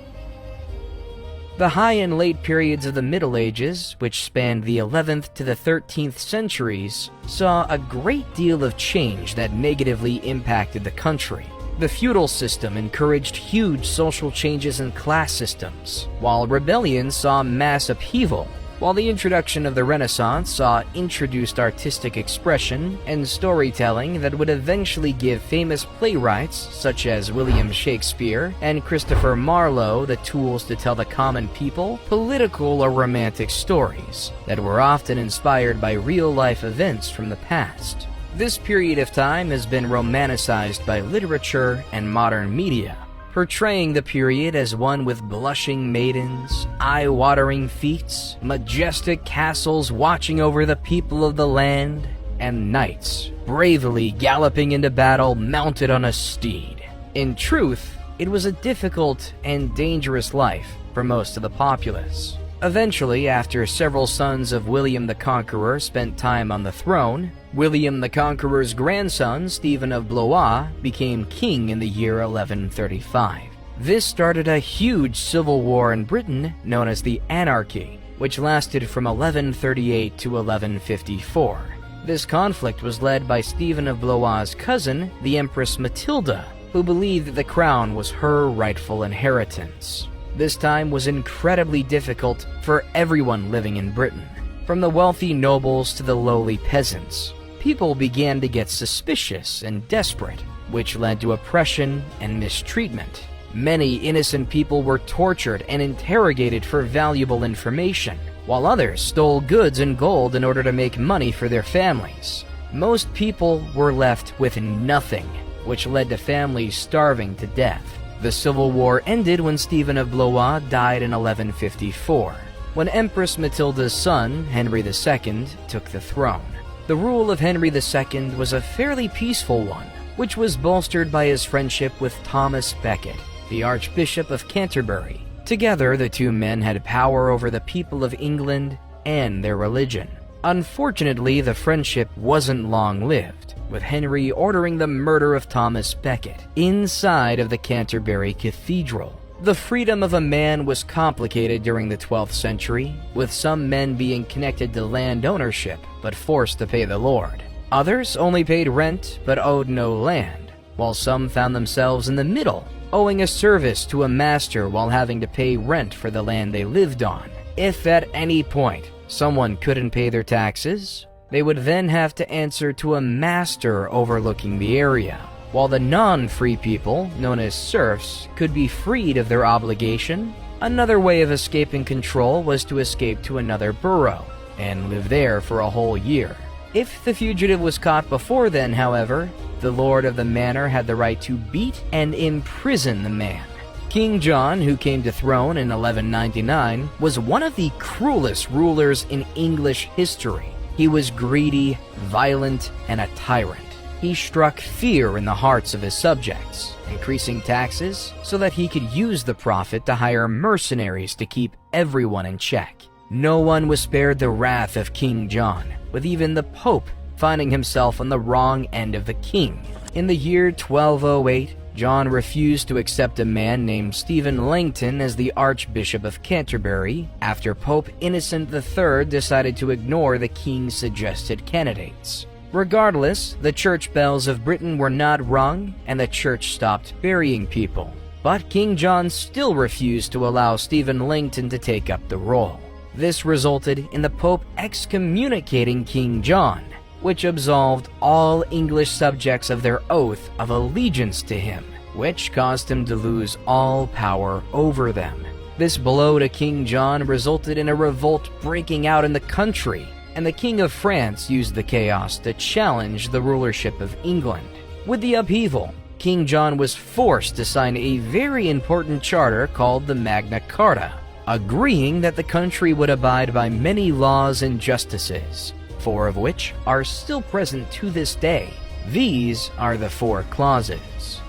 The high and late periods of the Middle Ages, which spanned the 11th to the 13th centuries, saw a great deal of change that negatively impacted the country. The feudal system encouraged huge social changes in class systems, while rebellion saw mass upheaval, while the introduction of the Renaissance saw introduced artistic expression and storytelling that would eventually give famous playwrights such as William Shakespeare and Christopher Marlowe the tools to tell the common people political or romantic stories that were often inspired by real-life events from the past. This period of time has been romanticized by literature and modern media, portraying the period as one with blushing maidens, eye-watering feats, majestic castles watching over the people of the land, and knights bravely galloping into battle mounted on a steed. In truth, it was a difficult and dangerous life for most of the populace. Eventually, after several sons of William the Conqueror spent time on the throne, William the Conqueror's grandson, Stephen of Blois, became king in the year 1135. This started a huge civil war in Britain known as the Anarchy, which lasted from 1138 to 1154. This conflict was led by Stephen of Blois' cousin, the Empress Matilda, who believed that the crown was her rightful inheritance. This time was incredibly difficult for everyone living in Britain, from the wealthy nobles to the lowly peasants. People began to get suspicious and desperate, which led to oppression and mistreatment. Many innocent people were tortured and interrogated for valuable information, while others stole goods and gold in order to make money for their families. Most people were left with nothing, which led to families starving to death. The Civil War ended when Stephen of Blois died in 1154, when Empress Matilda's son, Henry II, took the throne. The rule of Henry II was a fairly peaceful one, which was bolstered by his friendship with Thomas Becket, the Archbishop of Canterbury. Together, the two men had power over the people of England and their religion. Unfortunately, the friendship wasn't long-lived, with Henry ordering the murder of Thomas Becket inside of the Canterbury Cathedral. The freedom of a man was complicated during the 12th century, with some men being connected to land ownership but forced to pay the lord. Others only paid rent but owed no land, while some found themselves in the middle, owing a service to a master while having to pay rent for the land they lived on. If at any point someone couldn't pay their taxes, they would then have to answer to a master overlooking the area, while the non-free people, known as serfs, could be freed of their obligation. Another way of escaping control was to escape to another borough and live there for a whole year. If the fugitive was caught before then, however, the lord of the manor had the right to beat and imprison the man. King John, who came to throne in 1199, was one of the cruelest rulers in English history. He was greedy, violent, and a tyrant. He struck fear in the hearts of his subjects, increasing taxes so that he could use the profit to hire mercenaries to keep everyone in check. No one was spared the wrath of King John, with even the Pope finding himself on the wrong end of the king. In the year 1208, John refused to accept a man named Stephen Langton as the Archbishop of Canterbury after Pope Innocent III decided to ignore the king's suggested candidates. Regardless, the church bells of Britain were not rung and the church stopped burying people. But King John still refused to allow Stephen Langton to take up the role. This resulted in the Pope excommunicating King John, which absolved all English subjects of their oath of allegiance to him, which caused him to lose all power over them. This blow to King John resulted in a revolt breaking out in the country, and the King of France used the chaos to challenge the rulership of England. With the upheaval, King John was forced to sign a very important charter called the Magna Carta, agreeing that the country would abide by many laws and justices, 4 of which are still present to this day. These are the 4 clauses.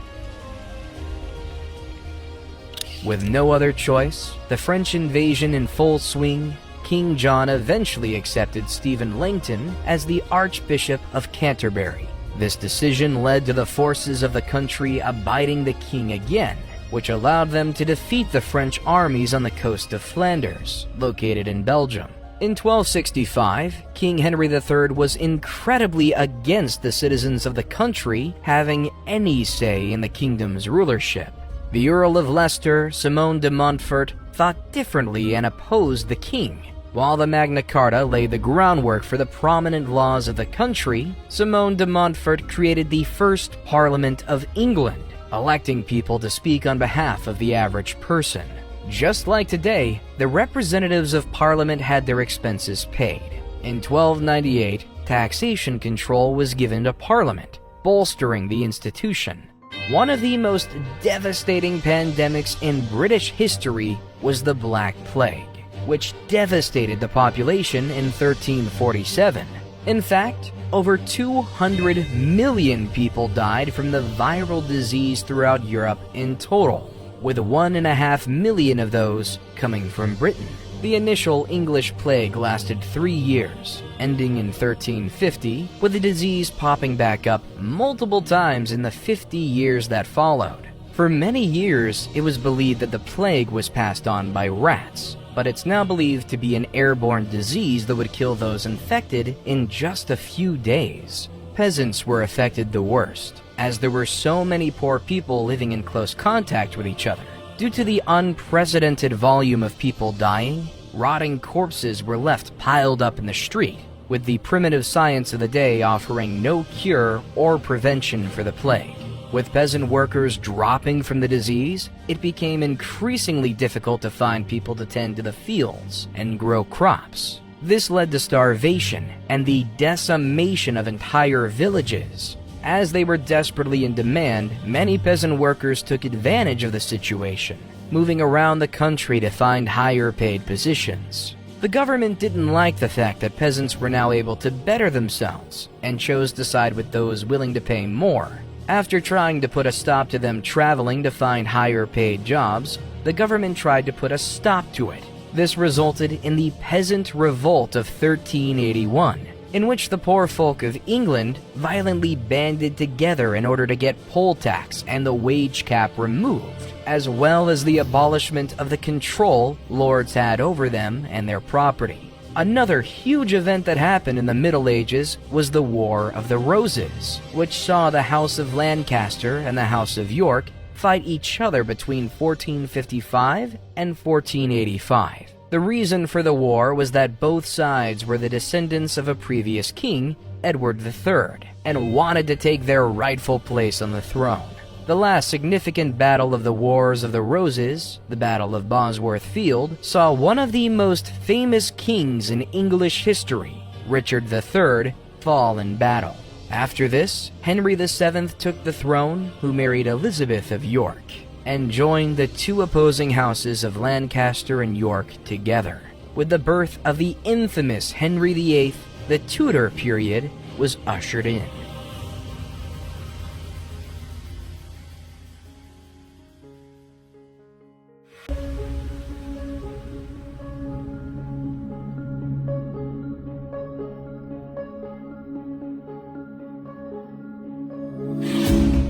With no other choice, the French invasion in full swing, King John eventually accepted Stephen Langton as the Archbishop of Canterbury. This decision led to the forces of the country abiding the king again, which allowed them to defeat the French armies on the coast of Flanders, located in Belgium. In 1265, King Henry III was incredibly against the citizens of the country having any say in the kingdom's rulership. The Earl of Leicester, Simon de Montfort, thought differently and opposed the king. While the Magna Carta laid the groundwork for the prominent laws of the country, Simon de Montfort created the first Parliament of England, electing people to speak on behalf of the average person. Just like today, the representatives of Parliament had their expenses paid. In 1298, taxation control was given to Parliament, bolstering the institution. One of the most devastating pandemics in British history was the Black Plague, which devastated the population in 1347. In fact, over 200 million people died from the viral disease throughout Europe in total, with 1.5 million of those coming from Britain. The initial English plague lasted 3 years, ending in 1350, with the disease popping back up multiple times in the 50 years that followed. For many years, it was believed that the plague was passed on by rats, but it's now believed to be an airborne disease that would kill those infected in just a few days. Peasants were affected the worst, as there were so many poor people living in close contact with each other. Due to the unprecedented volume of people dying, rotting corpses were left piled up in the street, with the primitive science of the day offering no cure or prevention for the plague. With peasant workers dropping from the disease, it became increasingly difficult to find people to tend to the fields and grow crops. This led to starvation and the decimation of entire villages. As they were desperately in demand, many peasant workers took advantage of the situation, moving around the country to find higher paid positions. The government didn't like the fact that peasants were now able to better themselves and chose to side with those willing to pay more. After trying to put a stop to them traveling to find higher paid jobs, the government tried to put a stop to it. This resulted in the Peasant Revolt of 1381, in which the poor folk of England violently banded together in order to get poll tax and the wage cap removed, as well as the abolishment of the control lords had over them and their property. Another huge event that happened in the Middle Ages was the War of the Roses, which saw the House of Lancaster and the House of York fight each other between 1455 and 1485. The reason for the war was that both sides were the descendants of a previous king, Edward III, and wanted to take their rightful place on the throne. The last significant battle of the Wars of the Roses, the Battle of Bosworth Field, saw one of the most famous kings in English history, Richard III, fall in battle. After this, Henry VII took the throne, who married Elizabeth of York, and joined the two opposing houses of Lancaster and York together. With the birth of the infamous Henry VIII, the Tudor period was ushered in.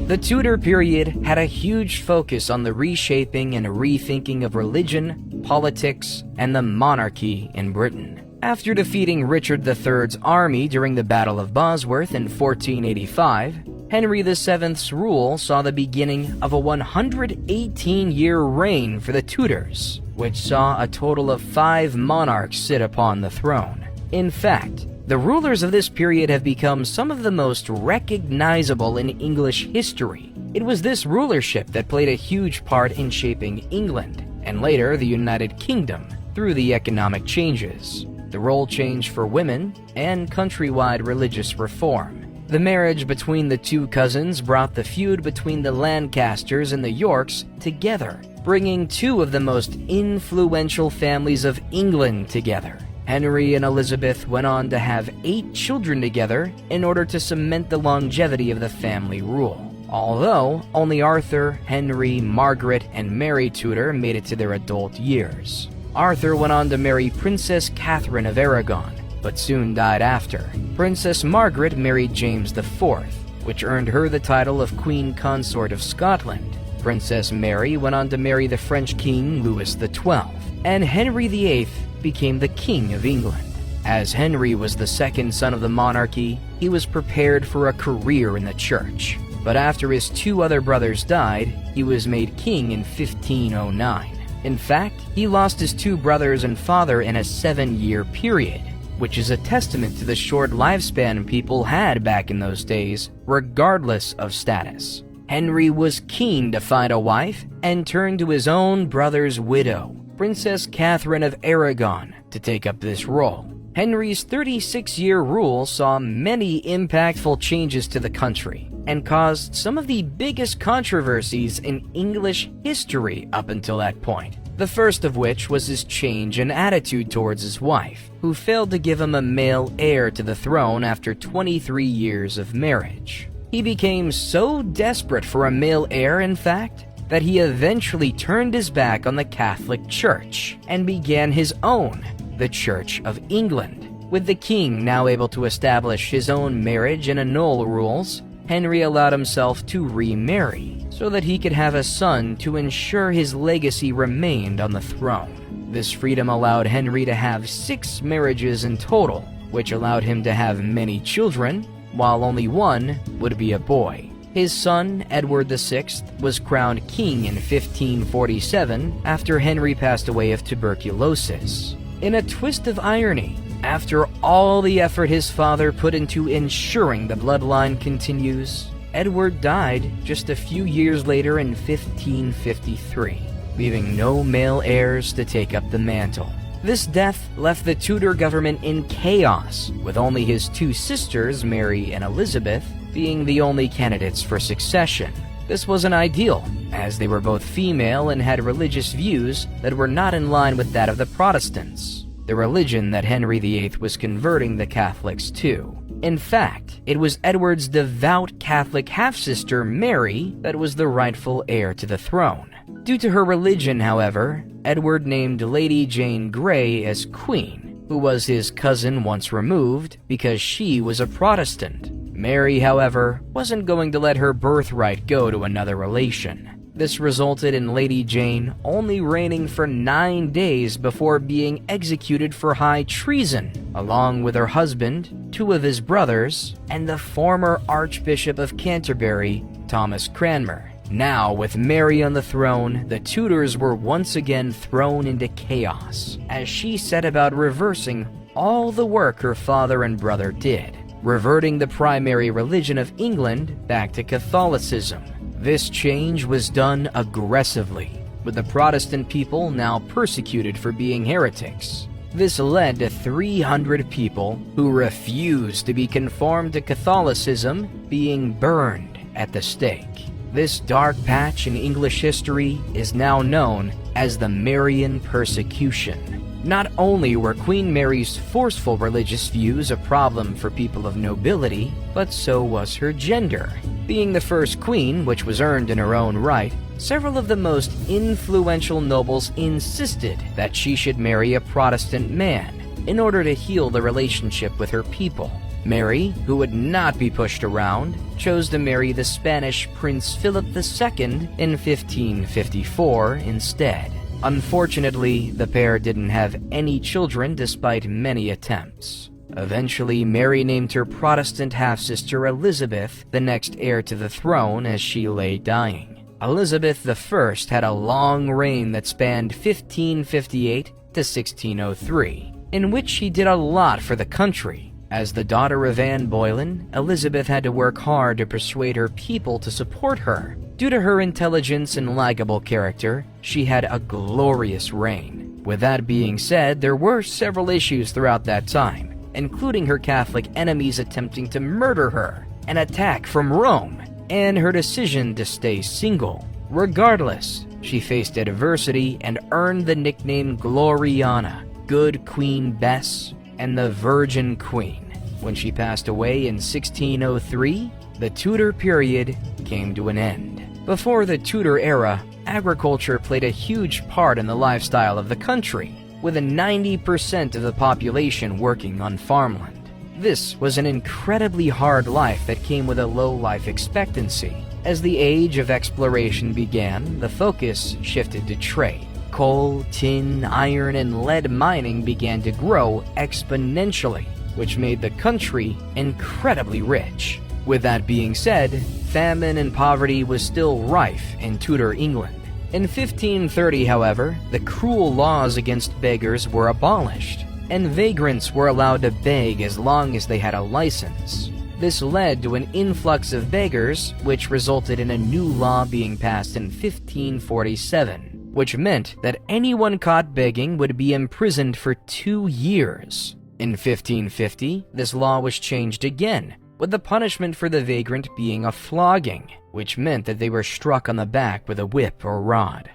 The Tudor period had a huge focus on the reshaping and rethinking of religion, politics, and the monarchy in Britain. After defeating Richard III's army during the Battle of Bosworth in 1485, Henry VII's rule saw the beginning of a 118-year reign for the Tudors, which saw a total of 5 monarchs sit upon the throne. In fact, the rulers of this period have become some of the most recognizable in English history. It was this rulership that played a huge part in shaping England, and later the United Kingdom, through the economic changes, the role change for women, and countrywide religious reform. The marriage between the two cousins brought the feud between the Lancasters and the Yorks together, bringing two of the most influential families of England together. Henry and Elizabeth went on to have 8 children together in order to cement the longevity of the family rule. Although only Arthur, Henry, Margaret, and Mary Tudor made it to their adult years. Arthur went on to marry Princess Catherine of Aragon, but soon died after. Princess Margaret married James IV, which earned her the title of Queen Consort of Scotland. Princess Mary went on to marry the French King Louis XII, and Henry VIII became the King of England. As Henry was the second son of the monarchy, he was prepared for a career in the church. But after his two other brothers died, he was made king in 1509. In fact, he lost his two brothers and father in a 7-year period, which is a testament to the short lifespan people had back in those days, regardless of status. Henry was keen to find a wife and turned to his own brother's widow, Princess Catherine of Aragon, to take up this role. Henry's 36-year rule saw many impactful changes to the country and caused some of the biggest controversies in English history up until that point. The first of which was his change in attitude towards his wife, who failed to give him a male heir to the throne after 23 years of marriage. He became so desperate for a male heir, in fact, that he eventually turned his back on the Catholic Church and began his own, the Church of England. With the king now able to establish his own marriage and annul rules, Henry allowed himself to remarry so that he could have a son to ensure his legacy remained on the throne. This freedom allowed Henry to have 6 marriages in total, which allowed him to have many children, while only one would be a boy. His son, Edward VI, was crowned king in 1547 after Henry passed away of tuberculosis. In a twist of irony, after all the effort his father put into ensuring the bloodline continues, Edward died just a few years later in 1553, leaving no male heirs to take up the mantle. This death left the Tudor government in chaos, with only his 2 sisters, Mary and Elizabeth, being the only candidates for succession. This wasn't ideal, as they were both female and had religious views that were not in line with that of the Protestants, the religion that Henry VIII was converting the Catholics to. In fact, it was Edward's devout Catholic half-sister Mary that was the rightful heir to the throne. Due to her religion, however, Edward named Lady Jane Grey as queen, who was his cousin once removed because she was a Protestant. Mary, however, wasn't going to let her birthright go to another relation. This resulted in Lady Jane only reigning for 9 days before being executed for high treason, along with her husband, 2 of his brothers, and the former Archbishop of Canterbury, Thomas Cranmer. Now, with Mary on the throne, the Tudors were once again thrown into chaos, as she set about reversing all the work her father and brother did, reverting the primary religion of England back to Catholicism. This change was done aggressively, with the Protestant people now persecuted for being heretics. This led to 300 people who refused to be conformed to Catholicism being burned at the stake. This dark patch in English history is now known as the Marian persecution. Not only were Queen Mary's forceful religious views a problem for people of nobility, but so was her gender. Being the first queen, which was earned in her own right, several of the most influential nobles insisted that she should marry a Protestant man in order to heal the relationship with her people. Mary, who would not be pushed around, chose to marry the Spanish Prince Philip II in 1554 instead. Unfortunately, the pair didn't have any children despite many attempts. Eventually, Mary named her Protestant half-sister Elizabeth the next heir to the throne as she lay dying. Elizabeth I had a long reign that spanned 1558 to 1603, in which she did a lot for the country. As the daughter of Anne Boleyn, Elizabeth had to work hard to persuade her people to support her. Due to her intelligence and likable character, she had a glorious reign. With that being said, there were several issues throughout that time, including her Catholic enemies attempting to murder her, an attack from Rome, and her decision to stay single. Regardless, she faced adversity and earned the nickname Gloriana, Good Queen Bess, and the Virgin Queen. When she passed away in 1603, the Tudor period came to an end. Before the Tudor era, agriculture played a huge part in the lifestyle of the country. with a 90% of the population working on farmland. This was an incredibly hard life that came with a low life expectancy. As the age of exploration began, the focus shifted to trade. Coal, tin, iron, and lead mining began to grow exponentially, which made the country incredibly rich. With that being said, famine and poverty was still rife in Tudor England. In 1530, however, the cruel laws against beggars were abolished, and vagrants were allowed to beg as long as they had a license. This led to an influx of beggars, which resulted in a new law being passed in 1547, which meant that anyone caught begging would be imprisoned for 2 years. In 1550, this law was changed again, with the punishment for the vagrant being a flogging, which meant that they were struck on the back with a whip or rod.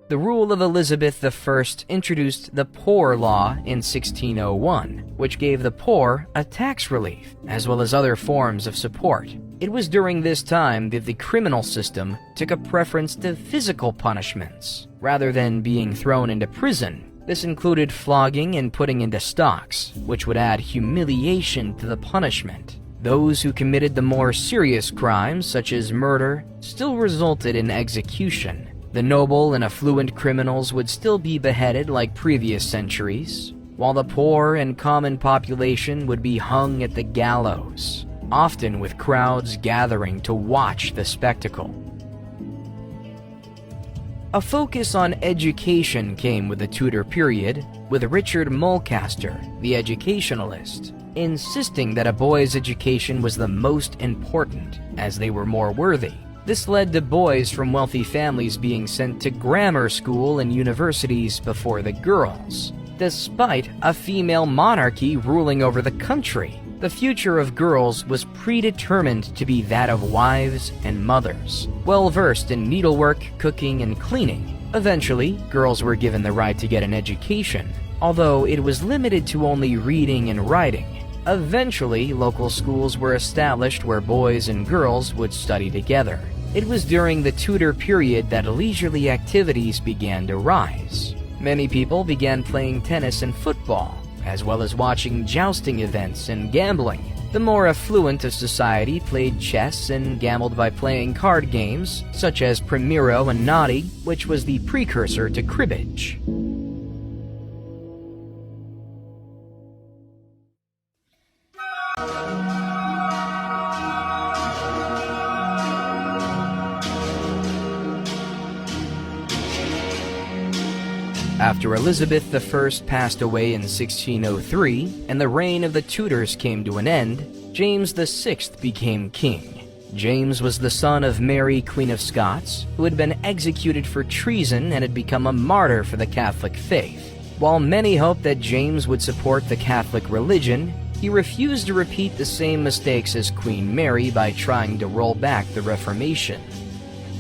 The rule of Elizabeth I introduced the Poor Law in 1601, which gave the poor a tax relief, as well as other forms of support. It was during this time that the criminal system took a preference to physical punishments, rather than being thrown into prison. This included flogging and putting into stocks, which would add humiliation to the punishment. Those who committed the more serious crimes, such as murder, still resulted in execution. The noble and affluent criminals would still be beheaded like previous centuries, while the poor and common population would be hung at the gallows, often with crowds gathering to watch the spectacle. A focus on education came with the Tudor period, with Richard Mulcaster, the educationalist, insisting that a boy's education was the most important, as they were more worthy. This led to boys from wealthy families being sent to grammar school and universities before the girls. Despite a female monarchy ruling over the country, the future of girls was predetermined to be that of wives and mothers, well-versed in needlework, cooking, and cleaning. Eventually, girls were given the right to get an education, although it was limited to only reading and writing. Eventually, local schools were established where boys and girls would study together. It was during the Tudor period that leisurely activities began to rise. Many people began playing tennis and football, as well as watching jousting events and gambling. The more affluent of society played chess and gambled by playing card games, such as Primero and Noddy, which was the precursor to cribbage. After Elizabeth I passed away in 1603 and the reign of the Tudors came to an end, James VI became king. James was the son of Mary, Queen of Scots, who had been executed for treason and had become a martyr for the Catholic faith. While many hoped that James would support the Catholic religion, he refused to repeat the same mistakes as Queen Mary by trying to roll back the Reformation.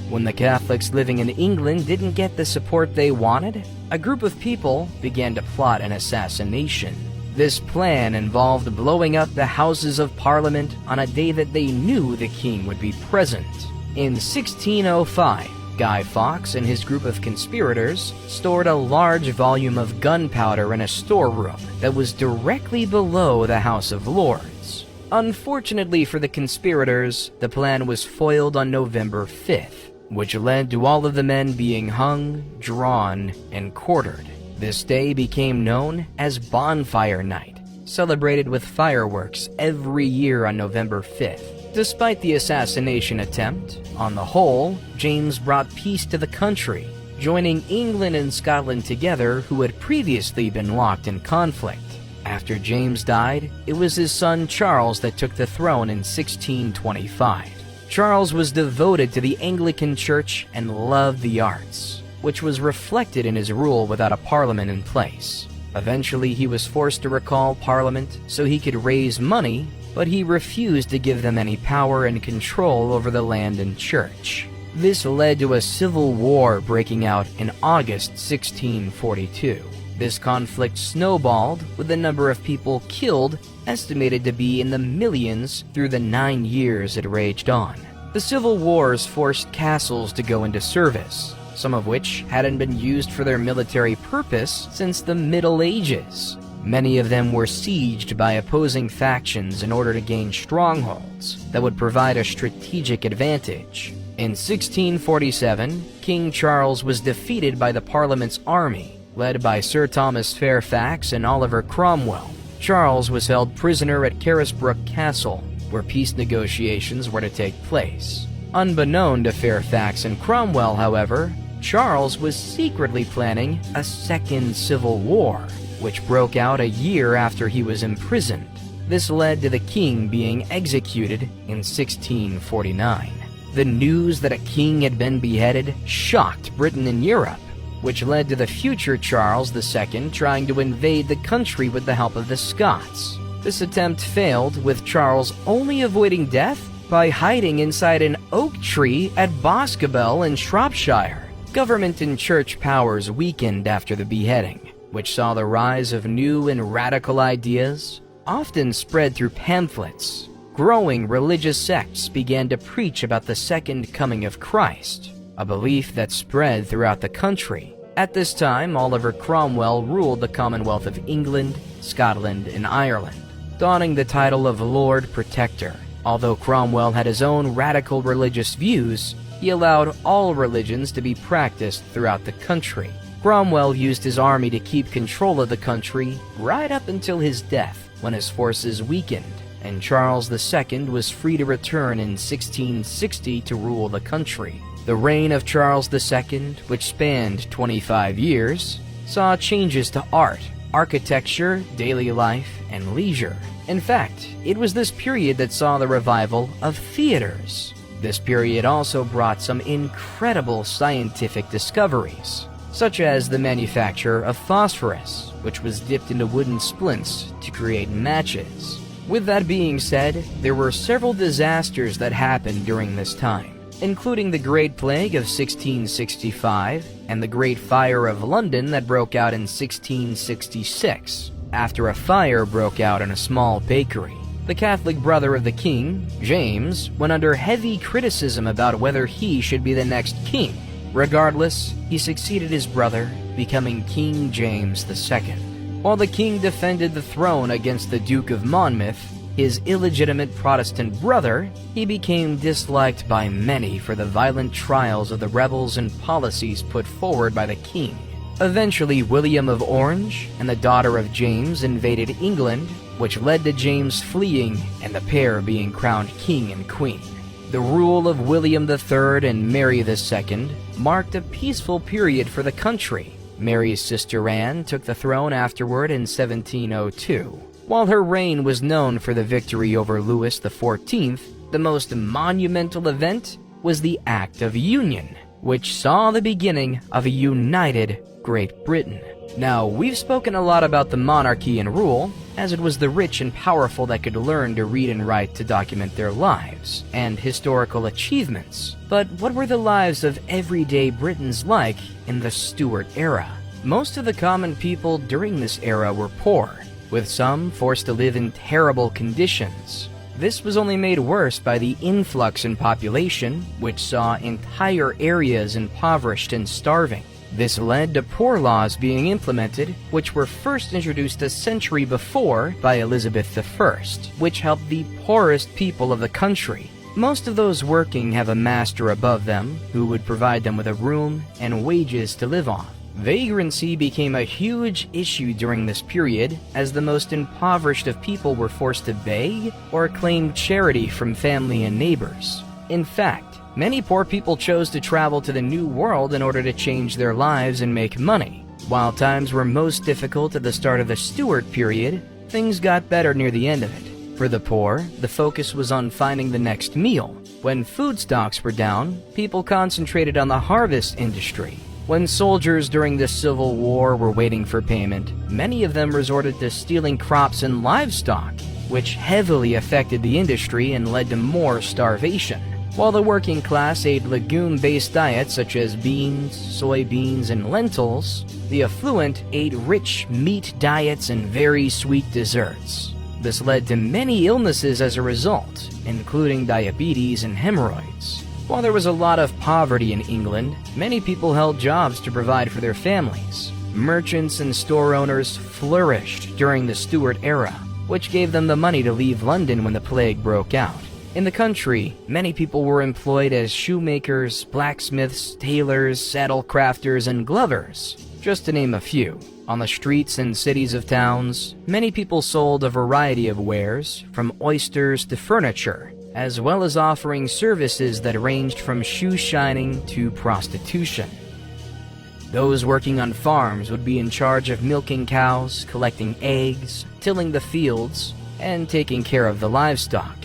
When the Catholics living in England didn't get the support they wanted, a group of people began to plot an assassination. This plan involved blowing up the Houses of Parliament on a day that they knew the king would be present. In 1605, Guy Fawkes and his group of conspirators stored a large volume of gunpowder in a storeroom that was directly below the House of Lords. Unfortunately for the conspirators, the plan was foiled on November 5th, which led to all of the men being hung, drawn, and quartered. This day became known as Bonfire Night, celebrated with fireworks every year on November 5th. Despite the assassination attempt, on the whole, James brought peace to the country, joining England and Scotland together, who had previously been locked in conflict. After James died, it was his son Charles that took the throne in 1625. Charles was devoted to the Anglican Church and loved the arts, which was reflected in his rule without a parliament in place. Eventually, he was forced to recall Parliament so he could raise money, but he refused to give them any power and control over the land and church. This led to a civil war breaking out in August 1642. This conflict snowballed, with the number of people killed estimated to be in the millions through the 9 years it raged on. The civil wars forced castles to go into service, some of which hadn't been used for their military purpose since the Middle Ages. Many of them were sieged by opposing factions in order to gain strongholds that would provide a strategic advantage. In 1647, King Charles was defeated by the Parliament's army, led by Sir Thomas Fairfax and Oliver Cromwell. Charles was held prisoner at Carisbrooke Castle, where peace negotiations were to take place. Unbeknown to Fairfax and Cromwell, however, Charles was secretly planning a second civil war, which broke out a year after he was imprisoned. This led to the king being executed in 1649. The news that a king had been beheaded shocked Britain and Europe, which led to the future Charles II trying to invade the country with the help of the Scots. This attempt failed, with Charles only avoiding death by hiding inside an oak tree at Boscobel in Shropshire. Government and church powers weakened after the beheading, which saw the rise of new and radical ideas, often spread through pamphlets. Growing religious sects began to preach about the second coming of Christ, a belief that spread throughout the country. At this time, Oliver Cromwell ruled the Commonwealth of England, Scotland, and Ireland, donning the title of Lord Protector. Although Cromwell had his own radical religious views, he allowed all religions to be practiced throughout the country. Cromwell used his army to keep control of the country right up until his death, when his forces weakened, and Charles II was free to return in 1660 to rule the country. The reign of Charles II, which spanned 25 years, saw changes to art, architecture, daily life, and leisure. In fact, it was this period that saw the revival of theaters. This period also brought some incredible scientific discoveries, such as the manufacture of phosphorus, which was dipped into wooden splints to create matches. With that being said, there were several disasters that happened during this time, including the Great Plague of 1665 and the Great Fire of London that broke out in 1666, after a fire broke out in a small bakery. The Catholic brother of the king, James, went under heavy criticism about whether he should be the next king. Regardless, he succeeded his brother, becoming King James II. While the king defended the throne against the Duke of Monmouth, his illegitimate Protestant brother, he became disliked by many for the violent trials of the rebels and policies put forward by the king. Eventually, William of Orange and the daughter of James invaded England, which led to James fleeing and the pair being crowned king and queen. The rule of William III and Mary II marked a peaceful period for the country. Mary's sister Anne took the throne afterward in 1702. While her reign was known for the victory over Louis XIV, the most monumental event was the Act of Union, which saw the beginning of a united Great Britain. Now, we've spoken a lot about the monarchy and rule, as it was the rich and powerful that could learn to read and write to document their lives and historical achievements. But what were the lives of everyday Britons like in the Stuart era? Most of the common people during this era were poor, with some forced to live in terrible conditions. This was only made worse by the influx in population, which saw entire areas impoverished and starving. This led to poor laws being implemented, which were first introduced a century before by Elizabeth I, which helped the poorest people of the country. Most of those working have a master above them who would provide them with a room and wages to live on. Vagrancy became a huge issue during this period, as the most impoverished of people were forced to beg or claim charity from family and neighbors. In fact, many poor people chose to travel to the New World in order to change their lives and make money. While times were most difficult at the start of the Stuart period, things got better near the end of it. For the poor, the focus was on finding the next meal. When food stocks were down, people concentrated on the harvest industry. When soldiers during the Civil War were waiting for payment, many of them resorted to stealing crops and livestock, which heavily affected the industry and led to more starvation. While the working class ate legume-based diets such as beans, soybeans, and lentils, the affluent ate rich meat diets and very sweet desserts. This led to many illnesses as a result, including diabetes and hemorrhoids. While there was a lot of poverty in England, many people held jobs to provide for their families. Merchants and store owners flourished during the Stuart era, which gave them the money to leave London when the plague broke out. In the country, many people were employed as shoemakers, blacksmiths, tailors, saddle crafters, and glovers, just to name a few. On the streets and cities of towns, many people sold a variety of wares, from oysters to furniture, as well as offering services that ranged from shoe shining to prostitution. Those working on farms would be in charge of milking cows, collecting eggs, tilling the fields, and taking care of the livestock.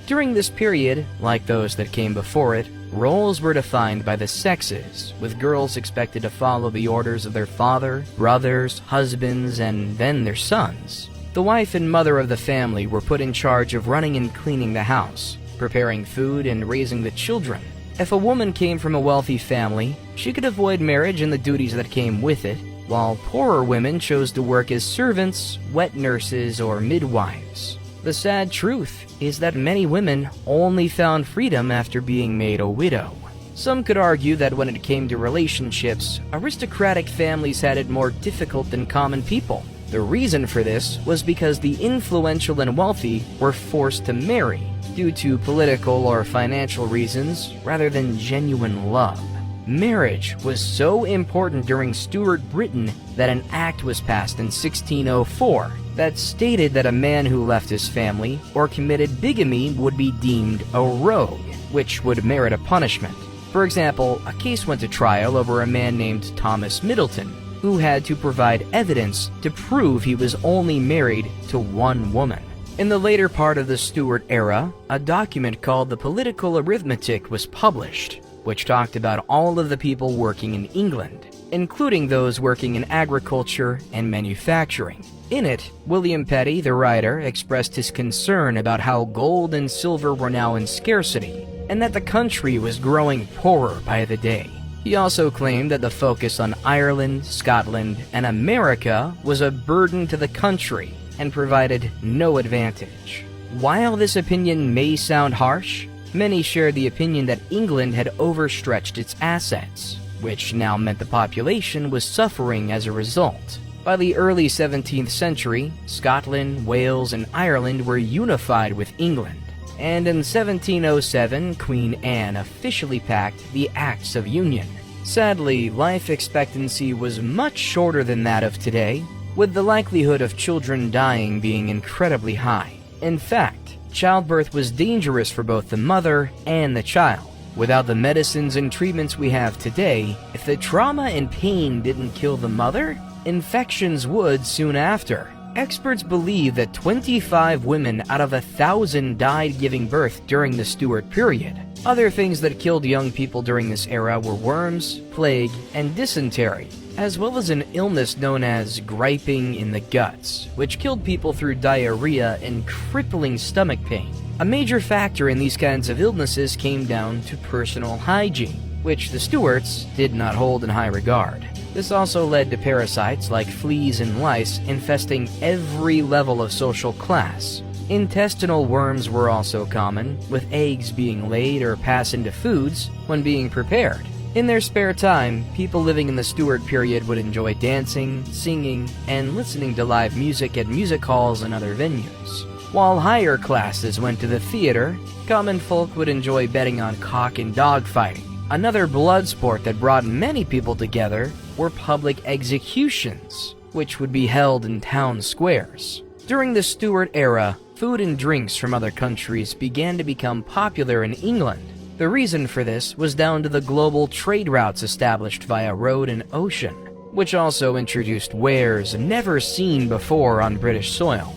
During this period, like those that came before it, roles were defined by the sexes, with girls expected to follow the orders of their father, brothers, husbands, and then their sons. The wife and mother of the family were put in charge of running and cleaning the house, preparing food, and raising the children. If a woman came from a wealthy family, she could avoid marriage and the duties that came with it, while poorer women chose to work as servants, wet nurses, or midwives. The sad truth is that many women only found freedom after being made a widow. Some could argue that when it came to relationships, aristocratic families had it more difficult than common people. The reason for this was because the influential and wealthy were forced to marry due to political or financial reasons rather than genuine love. Marriage was so important during Stuart Britain that an act was passed in 1604 that stated that a man who left his family or committed bigamy would be deemed a rogue, which would merit a punishment. For example, a case went to trial over a man named Thomas Middleton, who had to provide evidence to prove he was only married to one woman. In the later part of the Stuart era, a document called the Political Arithmetic was published, which talked about all of the people working in England, including those working in agriculture and manufacturing. In it, William Petty, the writer, expressed his concern about how gold and silver were now in scarcity, and that the country was growing poorer by the day. He also claimed that the focus on Ireland, Scotland, and America was a burden to the country and provided no advantage. While this opinion may sound harsh, many shared the opinion that England had overstretched its assets, which now meant the population was suffering as a result. By the early 17th century, Scotland, Wales, and Ireland were unified with England, and in 1707, Queen Anne officially packed the Acts of Union. Sadly, life expectancy was much shorter than that of today, with the likelihood of children dying being incredibly high. In fact, childbirth was dangerous for both the mother and the child. Without the medicines and treatments we have today, if the trauma and pain didn't kill the mother, infections would soon after. Experts believe that 25 women out of 1,000 died giving birth during the Stuart period. Other things that killed young people during this era were worms, plague, and dysentery, as well as an illness known as griping in the guts, which killed people through diarrhea and crippling stomach pain. A major factor in these kinds of illnesses came down to personal hygiene, which the Stuarts did not hold in high regard. This also led to parasites like fleas and lice infesting every level of social class. Intestinal worms were also common, with eggs being laid or passed into foods when being prepared. In their spare time, people living in the Stuart period would enjoy dancing, singing, and listening to live music at music halls and other venues. While higher classes went to the theater, common folk would enjoy betting on cock and dog fighting. Another blood sport that brought many people together were public executions, which would be held in town squares. During the Stuart era, food and drinks from other countries began to become popular in England. The reason for this was down to the global trade routes established via road and ocean, which also introduced wares never seen before on British soil.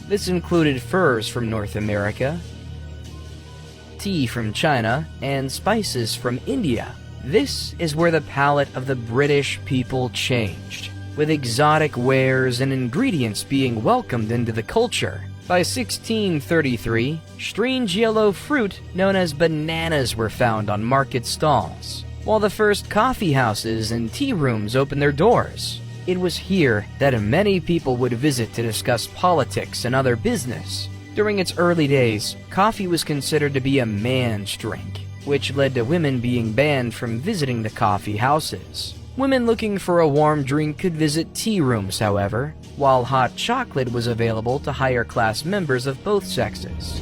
This included furs from North America, tea from China, and spices from India. This is where the palate of the British people changed, with exotic wares and ingredients being welcomed into the culture. By 1633, strange yellow fruit known as bananas were found on market stalls, while the first coffee houses and tea rooms opened their doors. It was here that many people would visit to discuss politics and other business. During its early days, coffee was considered to be a man's drink, which led to women being banned from visiting the coffee houses. Women looking for a warm drink could visit tea rooms, however, while hot chocolate was available to higher class members of both sexes.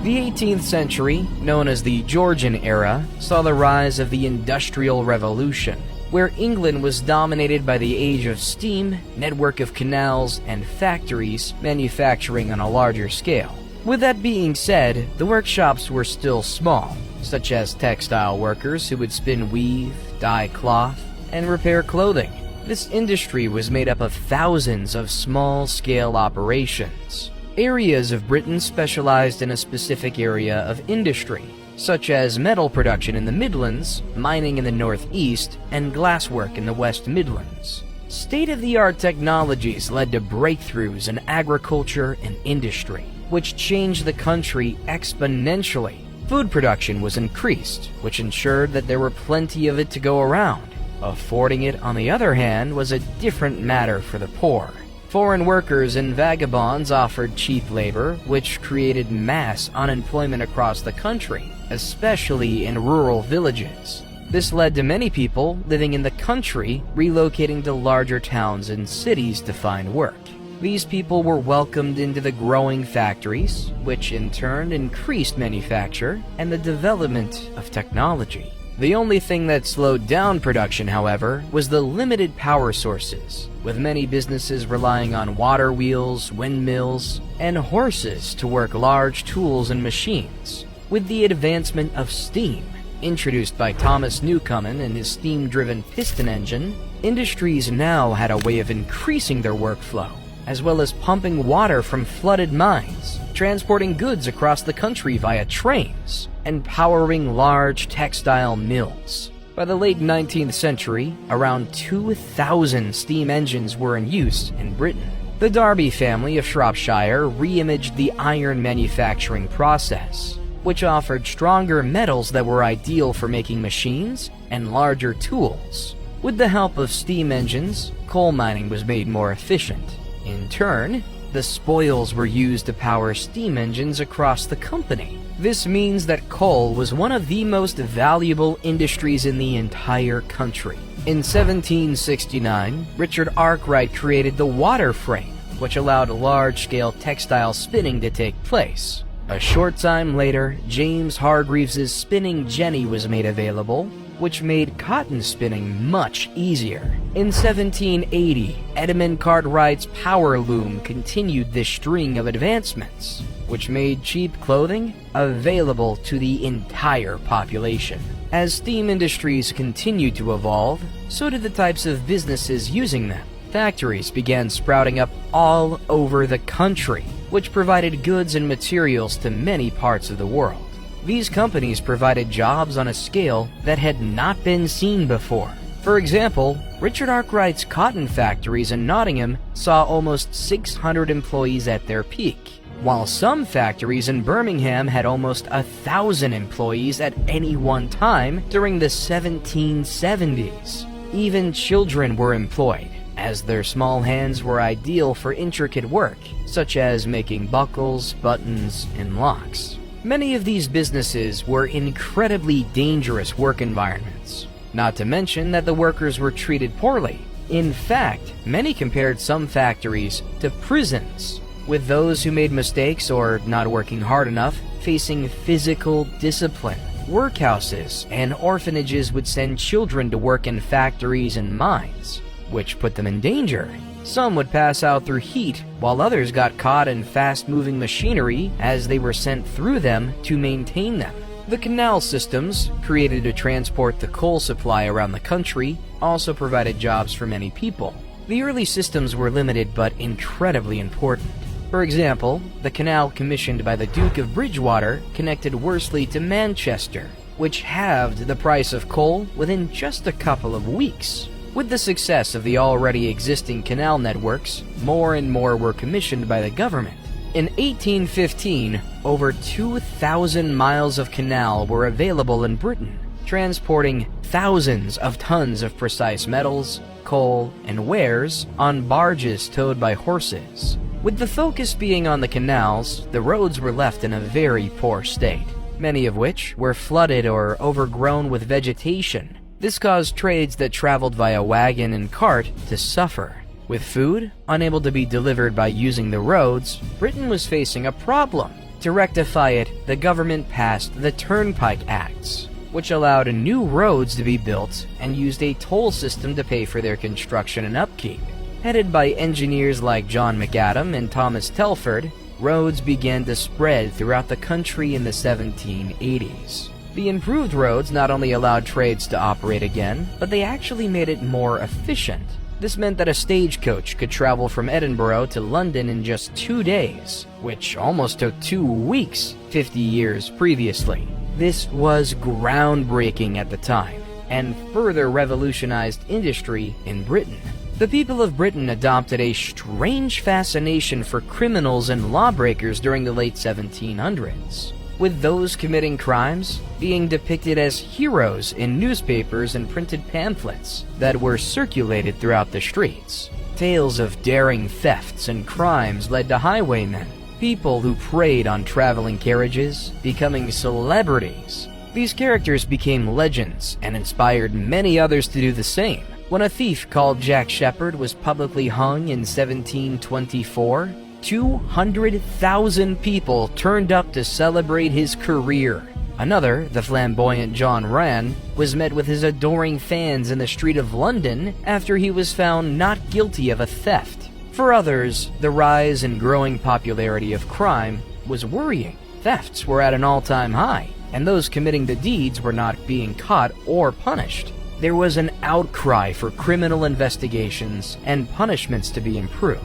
The 18th century, known as the Georgian era, saw the rise of the Industrial Revolution, where England was dominated by the age of steam, network of canals, and factories manufacturing on a larger scale. With that being said, the workshops were still small, such as textile workers who would spin weave, dye cloth, and repair clothing. This industry was made up of thousands of small-scale operations. Areas of Britain specialized in a specific area of industry, such as metal production in the Midlands, mining in the Northeast, and glasswork in the West Midlands. State-of-the-art technologies led to breakthroughs in agriculture and industry, which changed the country exponentially. Food production was increased, which ensured that there were plenty of it to go around. Affording it, on the other hand, was a different matter for the poor. Foreign workers and vagabonds offered cheap labor, which created mass unemployment across the country, especially in rural villages. This led to many people living in the country relocating to larger towns and cities to find work. These people were welcomed into the growing factories, which in turn increased manufacture and the development of technology. The only thing that slowed down production, however, was the limited power sources, with many businesses relying on water wheels, windmills, and horses to work large tools and machines. With the advancement of steam, introduced by Thomas Newcomen and his steam-driven piston engine, industries now had a way of increasing their workflow, as well as pumping water from flooded mines, transporting goods across the country via trains, and powering large textile mills. By the late 19th century, around 2,000 steam engines were in use in Britain. The Derby family of Shropshire re-imaged the iron manufacturing process, which offered stronger metals that were ideal for making machines and larger tools. With the help of steam engines, coal mining was made more efficient. In turn, the spoils were used to power steam engines across the company. This means that coal was one of the most valuable industries in the entire country. In 1769, Richard Arkwright created the water frame, which allowed large-scale textile spinning to take place. A short time later, James Hargreaves' spinning jenny was made available, which made cotton spinning much easier. In 1780, Edmund Cartwright's power loom continued this string of advancements, which made cheap clothing available to the entire population. As steam industries continued to evolve, so did the types of businesses using them. Factories began sprouting up all over the country, which provided goods and materials to many parts of the world. These companies provided jobs on a scale that had not been seen before. For example, Richard Arkwright's cotton factories in Nottingham saw almost 600 employees at their peak, while some factories in Birmingham had almost 1,000 employees at any one time during the 1770s. Even children were employed, as their small hands were ideal for intricate work, such as making buckles, buttons, and locks. Many of these businesses were incredibly dangerous work environments, not to mention that the workers were treated poorly. In fact, many compared some factories to prisons, with those who made mistakes or not working hard enough facing physical discipline. Workhouses and orphanages would send children to work in factories and mines, which put them in danger. Some would pass out through heat, while others got caught in fast-moving machinery as they were sent through them to maintain them. The canal systems, created to transport the coal supply around the country, also provided jobs for many people. The early systems were limited but incredibly important. For example, the canal commissioned by the Duke of Bridgewater connected Worsley to Manchester, which halved the price of coal within just a couple of weeks. With the success of the already existing canal networks, more and more were commissioned by the government. In 1815, over 2,000 miles of canal were available in Britain, transporting thousands of tons of precise metals, coal, and wares on barges towed by horses. With the focus being on the canals, the roads were left in a very poor state, many of which were flooded or overgrown with vegetation. This caused trades that traveled via wagon and cart to suffer. With food unable to be delivered by using the roads, Britain was facing a problem. To rectify it, the government passed the Turnpike Acts, which allowed new roads to be built and used a toll system to pay for their construction and upkeep. Headed by engineers like John McAdam and Thomas Telford, roads began to spread throughout the country in the 1780s. The improved roads not only allowed trades to operate again, but they actually made it more efficient. This meant that a stagecoach could travel from Edinburgh to London in just 2 days, which almost took 2 weeks 50 years previously. This was groundbreaking at the time, and further revolutionized industry in Britain. The people of Britain adopted a strange fascination for criminals and lawbreakers during the late 1700s, with those committing crimes being depicted as heroes in newspapers and printed pamphlets that were circulated throughout the streets. Tales of daring thefts and crimes led to highwaymen, people who preyed on traveling carriages, becoming celebrities. These characters became legends and inspired many others to do the same. When a thief called Jack Sheppard was publicly hung in 1724, 200,000 people turned up to celebrate his career. Another, the flamboyant John Rann, was met with his adoring fans in the street of London after he was found not guilty of a theft. For others, the rise and growing popularity of crime was worrying. Thefts were at an all-time high, and those committing the deeds were not being caught or punished. There was an outcry for criminal investigations and punishments to be improved,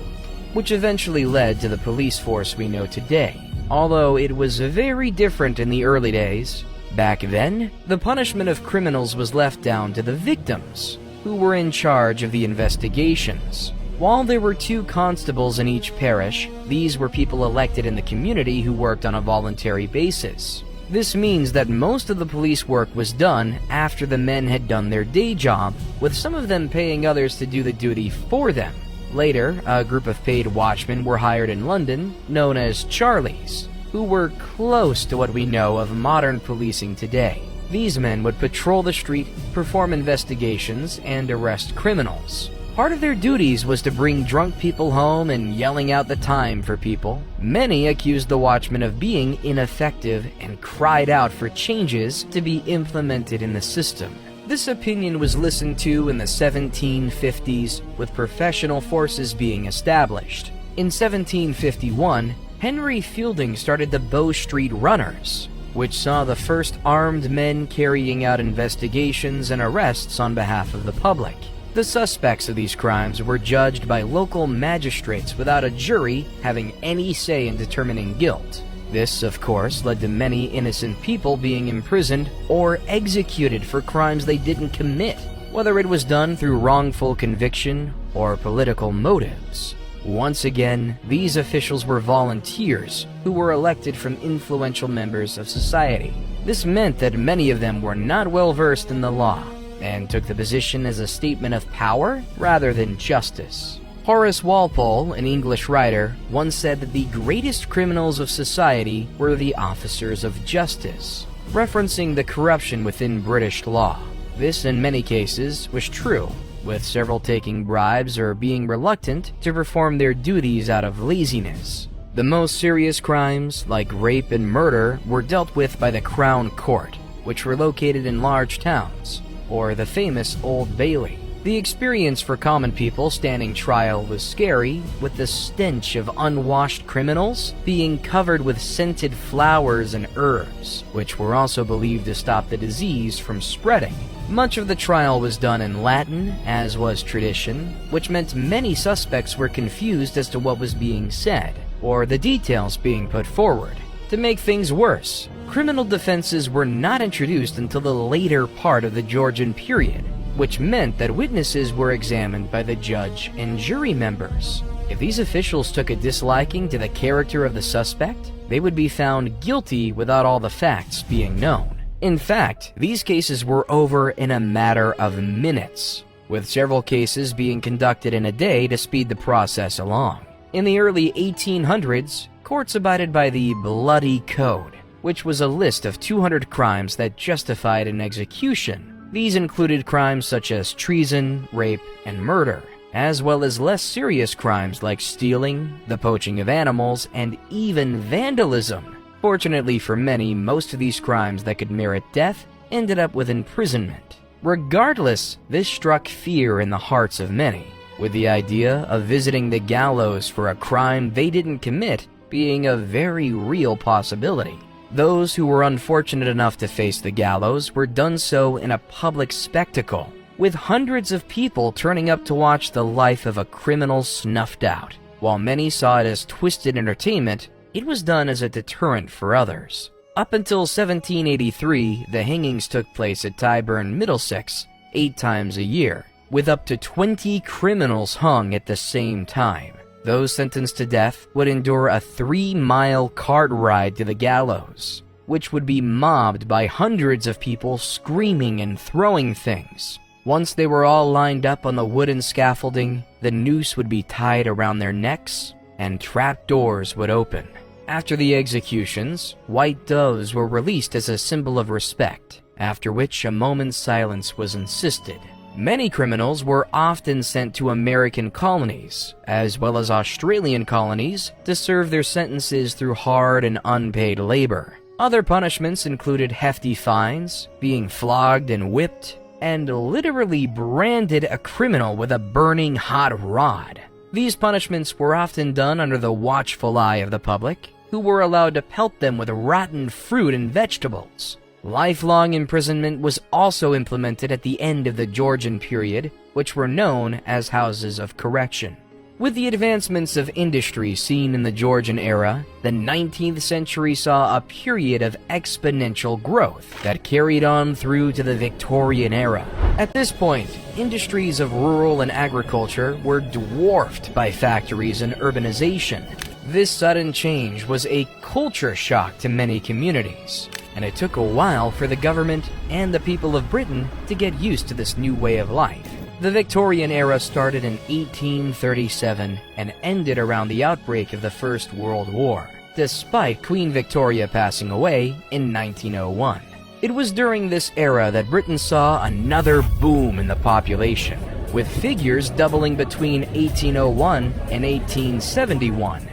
which eventually led to the police force we know today. Although it was very different in the early days, back then, the punishment of criminals was left down to the victims, who were in charge of the investigations. While there were 2 constables in each parish, these were people elected in the community who worked on a voluntary basis. This means that most of the police work was done after the men had done their day job, with some of them paying others to do the duty for them. Later, a group of paid watchmen were hired in London, known as Charlies, who were close to what we know of modern policing today. These men would patrol the street, perform investigations, and arrest criminals. Part of their duties was to bring drunk people home and yelling out the time for people. Many accused the watchmen of being ineffective and cried out for changes to be implemented in the system. This opinion was listened to in the 1750s, with professional forces being established. In 1751, Henry Fielding started the Bow Street Runners, which saw the first armed men carrying out investigations and arrests on behalf of the public. The suspects of these crimes were judged by local magistrates without a jury having any say in determining guilt. This, of course, led to many innocent people being imprisoned or executed for crimes they didn't commit, whether it was done through wrongful conviction or political motives. Once again, these officials were volunteers who were elected from influential members of society. This meant that many of them were not well versed in the law and took the position as a statement of power rather than justice. Horace Walpole, an English writer, once said that the greatest criminals of society were the officers of justice, referencing the corruption within British law. This, in many cases, was true, with several taking bribes or being reluctant to perform their duties out of laziness. The most serious crimes, like rape and murder, were dealt with by the Crown Court, which were located in large towns, or the famous Old Bailey. The experience for common people standing trial was scary, with the stench of unwashed criminals being covered with scented flowers and herbs, which were also believed to stop the disease from spreading. Much of the trial was done in Latin, as was tradition, which meant many suspects were confused as to what was being said, or the details being put forward. To make things worse, criminal defenses were not introduced until the later part of the Georgian period. which meant that witnesses were examined by the judge and jury members. If these officials took a disliking to the character of the suspect, they would be found guilty without all the facts being known. In fact, these cases were over in a matter of minutes, with several cases being conducted in a day to speed the process along. In the early 1800s, courts abided by the Bloody Code, which was a list of 200 crimes that justified an execution. These included crimes such as treason, rape, and murder, as well as less serious crimes like stealing, the poaching of animals, and even vandalism. Fortunately for many, most of these crimes that could merit death ended up with imprisonment. Regardless, this struck fear in the hearts of many, with the idea of visiting the gallows for a crime they didn't commit being a very real possibility. Those who were unfortunate enough to face the gallows were done so in a public spectacle, with hundreds of people turning up to watch the life of a criminal snuffed out. While many saw it as twisted entertainment, it was done as a deterrent for others. Up until 1783, the hangings took place at Tyburn, Middlesex, 8 times a year, with up to 20 criminals hung at the same time. Those sentenced to death would endure a 3-mile cart ride to the gallows, which would be mobbed by hundreds of people screaming and throwing things. Once they were all lined up on the wooden scaffolding, the noose would be tied around their necks, and trap doors would open. After the executions, white doves were released as a symbol of respect, after which a moment's silence was insisted. Many criminals were often sent to American colonies, as well as Australian colonies, to serve their sentences through hard and unpaid labor. Other punishments included hefty fines, being flogged and whipped, and literally branded a criminal with a burning hot rod. These punishments were often done under the watchful eye of the public, who were allowed to pelt them with rotten fruit and vegetables. Lifelong imprisonment was also implemented at the end of the Georgian period, which were known as houses of correction. With the advancements of industry seen in the Georgian era, the 19th century saw a period of exponential growth that carried on through to the Victorian era. At this point, industries of rural and agriculture were dwarfed by factories and urbanization. This sudden change was a culture shock to many communities, and it took a while for the government and the people of Britain to get used to this new way of life. The Victorian era started in 1837 and ended around the outbreak of the First World War, despite Queen Victoria passing away in 1901. It was during this era that Britain saw another boom in the population, with figures doubling between 1801 and 1871.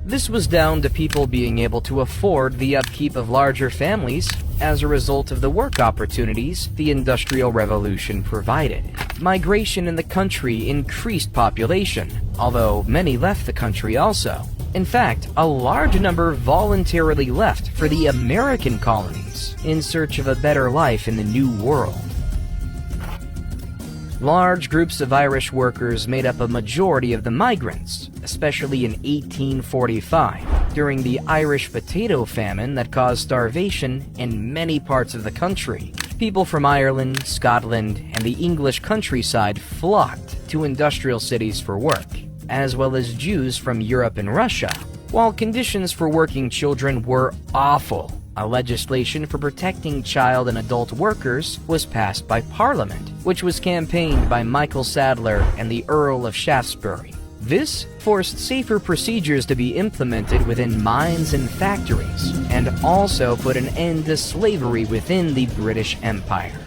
This was down to people being able to afford the upkeep of larger families as a result of the work opportunities the Industrial Revolution provided. Migration in the country increased population, although many left the country also. In fact, a large number voluntarily left for the American colonies in search of a better life in the New World. Large groups of Irish workers made up a majority of the migrants, especially in 1845, during the Irish potato famine that caused starvation in many parts of the country. People from Ireland, Scotland, and the English countryside flocked to industrial cities for work, as well as Jews from Europe and Russia. While conditions for working children were awful, a legislation for protecting child and adult workers was passed by Parliament, which was campaigned by Michael Sadler and the Earl of Shaftesbury. This forced safer procedures to be implemented within mines and factories, and also put an end to slavery within the British Empire.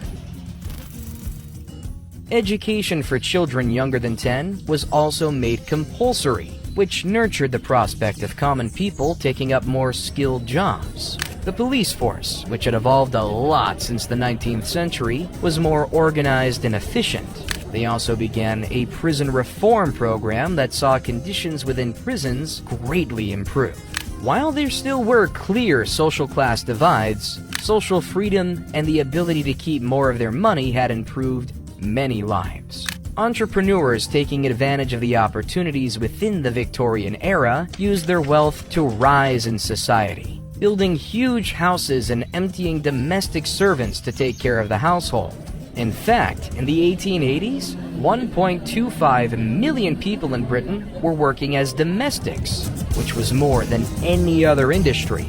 Education for children younger than 10 was also made compulsory, which nurtured the prospect of common people taking up more skilled jobs. The police force, which had evolved a lot since the 19th century, was more organized and efficient. They also began a prison reform program that saw conditions within prisons greatly improve. While there still were clear social class divides, social freedom and the ability to keep more of their money had improved many lives. Entrepreneurs taking advantage of the opportunities within the Victorian era used their wealth to rise in society, building huge houses and emptying domestic servants to take care of the household. In fact, in the 1880s, 1.25 million people in Britain were working as domestics, which was more than any other industry.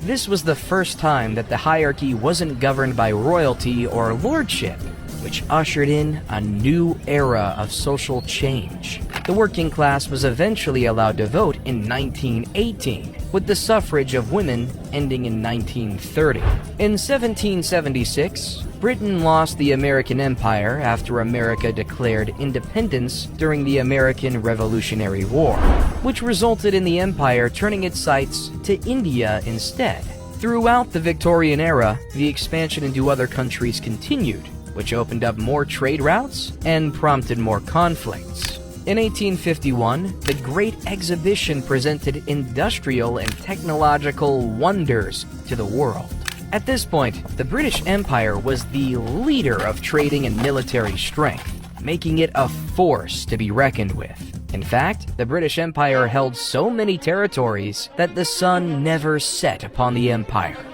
This was the first time that the hierarchy wasn't governed by royalty or lordship, which ushered in a new era of social change. The working class was eventually allowed to vote in 1918, with the suffrage of women ending in 1930. In 1776, Britain lost the American Empire after America declared independence during the American Revolutionary War, which resulted in the empire turning its sights to India instead. Throughout the Victorian era, the expansion into other countries continued, which opened up more trade routes and prompted more conflicts. In 1851, the Great Exhibition presented industrial and technological wonders to the world. At this point, the British Empire was the leader of trading and military strength, making it a force to be reckoned with. In fact, the British Empire held so many territories that the sun never set upon the empire,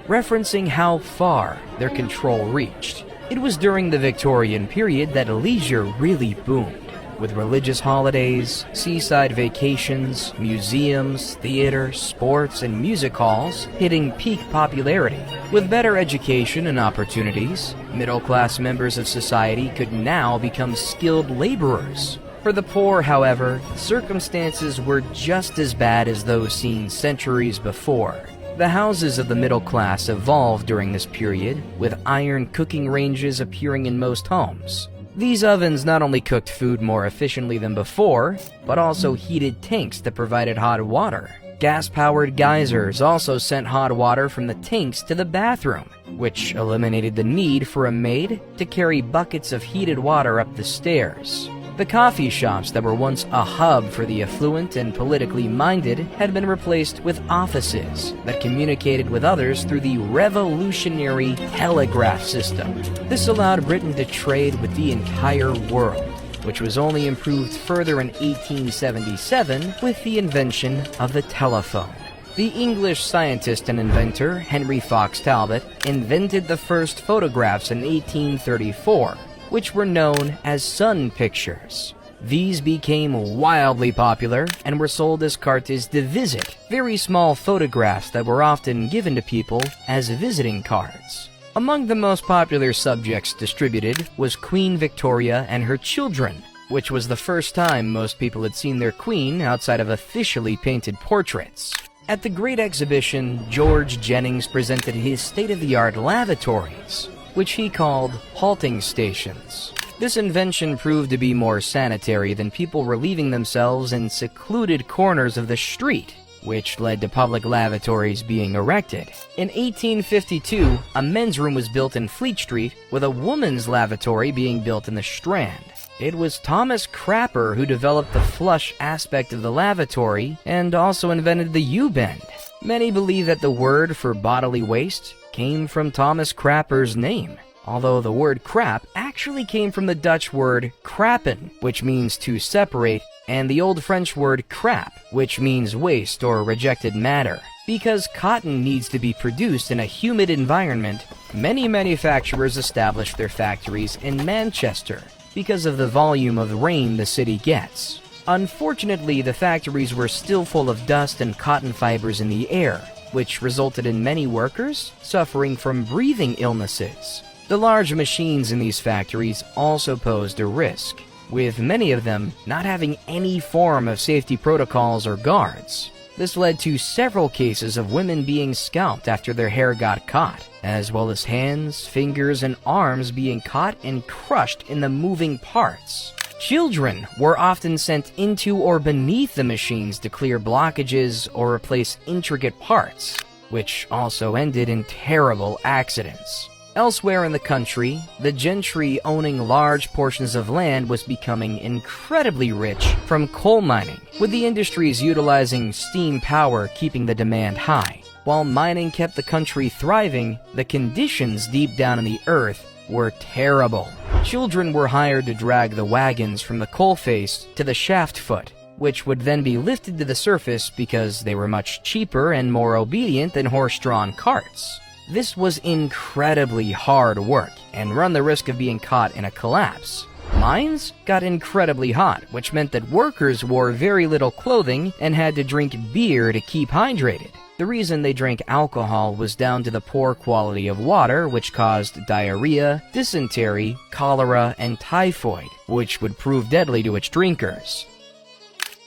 referencing how far their control reached. It was during the Victorian period that leisure really boomed, with religious holidays, seaside vacations, museums, theater, sports, and music halls hitting peak popularity. With better education and opportunities, middle-class members of society could now become skilled laborers. For the poor, however, circumstances were just as bad as those seen centuries before. The houses of the middle class evolved during this period, with iron cooking ranges appearing in most homes. These ovens not only cooked food more efficiently than before, but also heated tanks that provided hot water. Gas-powered geysers also sent hot water from the tanks to the bathroom, which eliminated the need for a maid to carry buckets of heated water up the stairs. The coffee shops that were once a hub for the affluent and politically minded had been replaced with offices that communicated with others through the revolutionary telegraph system. This allowed Britain to trade with the entire world, which was only improved further in 1877 with the invention of the telephone. The English scientist and inventor Henry Fox Talbot invented the first photographs in 1834, which were known as sun pictures. These became wildly popular and were sold as cartes de visite, very small photographs that were often given to people as visiting cards. Among the most popular subjects distributed was Queen Victoria and her children, which was the first time most people had seen their queen outside of officially painted portraits. At the Great Exhibition, George Jennings presented his state-of-the-art lavatories, which he called halting stations. This invention proved to be more sanitary than people relieving themselves in secluded corners of the street, which led to public lavatories being erected. In 1852, a men's room was built in Fleet Street, with a woman's lavatory being built in the Strand. It was Thomas Crapper who developed the flush aspect of the lavatory and also invented the U-bend. Many believe that the word for bodily waste came from Thomas Crapper's name, although the word crap actually came from the Dutch word krappen, which means to separate, and the Old French word crap, which means waste or rejected matter. Because cotton needs to be produced in a humid environment, many manufacturers established their factories in Manchester because of the volume of rain the city gets. Unfortunately, the factories were still full of dust and cotton fibers in the air, which resulted in many workers suffering from breathing illnesses. The large machines in these factories also posed a risk, with many of them not having any form of safety protocols or guards. This led to several cases of women being scalped after their hair got caught, as well as hands, fingers, and arms being caught and crushed in the moving parts. Children were often sent into or beneath the machines to clear blockages or replace intricate parts, which also ended in terrible accidents. Elsewhere in the country, the gentry owning large portions of land was becoming incredibly rich from coal mining, with the industries utilizing steam power keeping the demand high. While mining kept the country thriving, the conditions deep down in the earth were terrible. Children were hired to drag the wagons from the coalface to the shaft foot, which would then be lifted to the surface because they were much cheaper and more obedient than horse-drawn carts. This was incredibly hard work and run the risk of being caught in a collapse. Mines got incredibly hot, which meant that workers wore very little clothing and had to drink beer to keep hydrated. The reason they drank alcohol was down to the poor quality of water, which caused diarrhea, dysentery, cholera, and typhoid, which would prove deadly to its drinkers.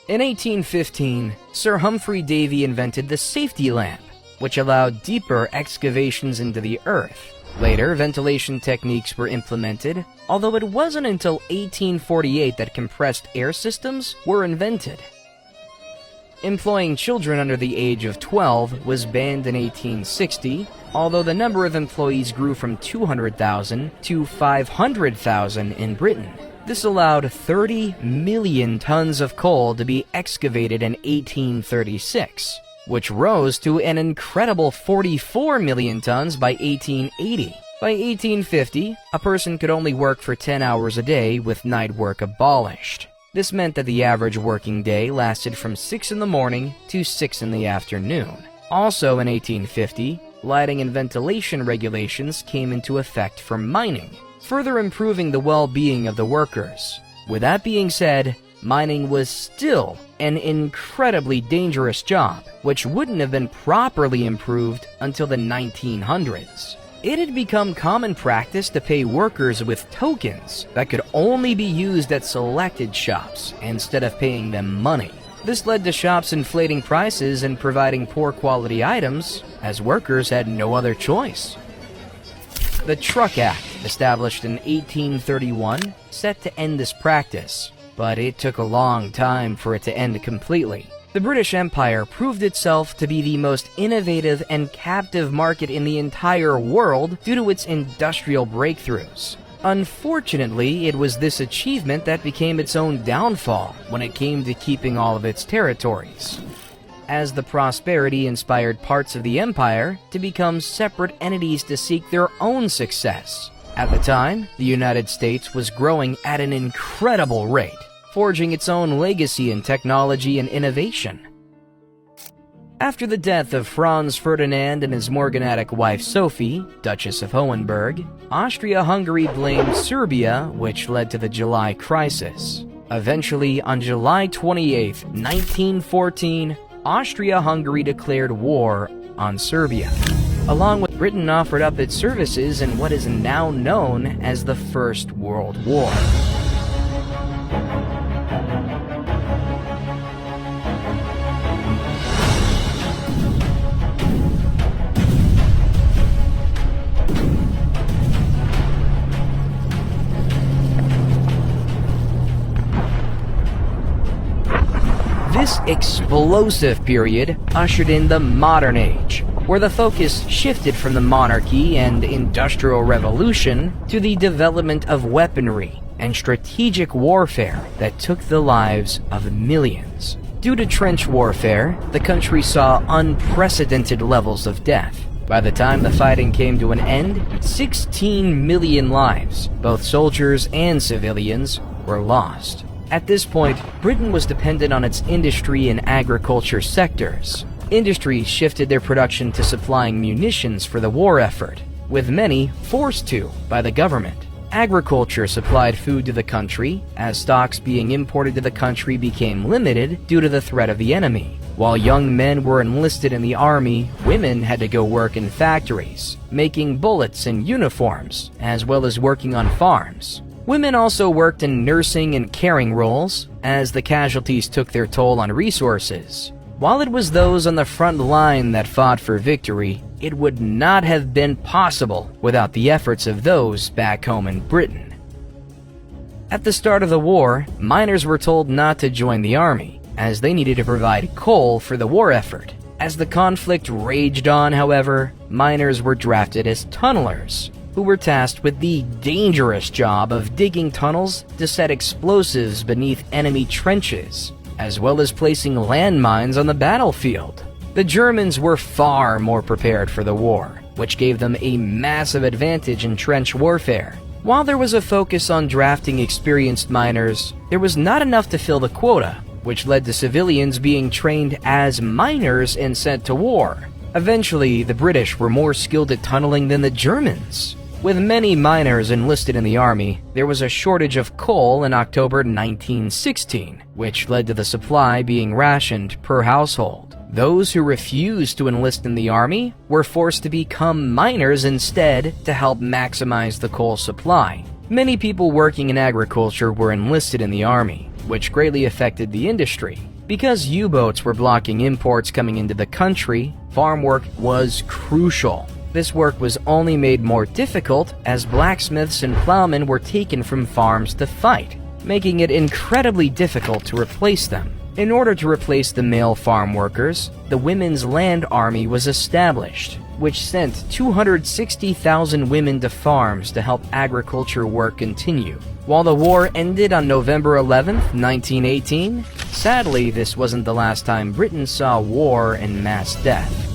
In 1815, Sir Humphrey Davy invented the safety lamp, which allowed deeper excavations into the earth. Later, ventilation techniques were implemented, although it wasn't until 1848 that compressed air systems were invented. Employing children under the age of 12 was banned in 1860, although the number of employees grew from 200,000 to 500,000 in Britain. This allowed 30 million tons of coal to be excavated in 1836, which rose to an incredible 44 million tons by 1880. By 1850, a person could only work for 10 hours a day with night work abolished. This meant that the average working day lasted from 6 in the morning to 6 in the afternoon. Also in 1850, lighting and ventilation regulations came into effect for mining, further improving the well-being of the workers. With that being said, mining was still an incredibly dangerous job, which wouldn't have been properly improved until the 1900s. It had become common practice to pay workers with tokens that could only be used at selected shops instead of paying them money. This led to shops inflating prices and providing poor quality items, as workers had no other choice. The Truck Act, established in 1831, set to end this practice, but it took a long time for it to end completely. The British Empire proved itself to be the most innovative and captive market in the entire world due to its industrial breakthroughs. Unfortunately, it was this achievement that became its own downfall when it came to keeping all of its territories, as the prosperity inspired parts of the empire to become separate entities to seek their own success. At the time, the United States was growing at an incredible rate, forging its own legacy in technology and innovation. After the death of Franz Ferdinand and his morganatic wife Sophie, Duchess of Hohenberg, Austria-Hungary blamed Serbia, which led to the July Crisis. Eventually, on July 28, 1914, Austria-Hungary declared war on Serbia. Along with Britain offered up its services in what is now known as the First World War. This explosive period ushered in the modern age, where the focus shifted from the monarchy and industrial revolution to the development of weaponry and strategic warfare that took the lives of millions. Due to trench warfare, the country saw unprecedented levels of death. By the time the fighting came to an end, 16 million lives, both soldiers and civilians, were lost. At this point, Britain was dependent on its industry and agriculture sectors. Industries shifted their production to supplying munitions for the war effort, with many forced to by the government. Agriculture supplied food to the country, as stocks being imported to the country became limited due to the threat of the enemy. While young men were enlisted in the army, women had to go work in factories, making bullets and uniforms, as well as working on farms. Women also worked in nursing and caring roles, as the casualties took their toll on resources. While it was those on the front line that fought for victory, it would not have been possible without the efforts of those back home in Britain. At the start of the war, miners were told not to join the army, as they needed to provide coal for the war effort. As the conflict raged on, however, miners were drafted as tunnelers, who were tasked with the dangerous job of digging tunnels to set explosives beneath enemy trenches, as well as placing landmines on the battlefield. The Germans were far more prepared for the war, which gave them a massive advantage in trench warfare. While there was a focus on drafting experienced miners, there was not enough to fill the quota, which led to civilians being trained as miners and sent to war. Eventually, the British were more skilled at tunneling than the Germans. With many miners enlisted in the army, there was a shortage of coal in October 1916, which led to the supply being rationed per household. Those who refused to enlist in the army were forced to become miners instead to help maximize the coal supply. Many people working in agriculture were enlisted in the army, which greatly affected the industry. Because U-boats were blocking imports coming into the country, farm work was crucial. This work was only made more difficult as blacksmiths and plowmen were taken from farms to fight, making it incredibly difficult to replace them. In order to replace the male farm workers, the Women's Land Army was established, which sent 260,000 women to farms to help agriculture work continue. While the war ended on November 11, 1918, sadly, this wasn't the last time Britain saw war and mass death.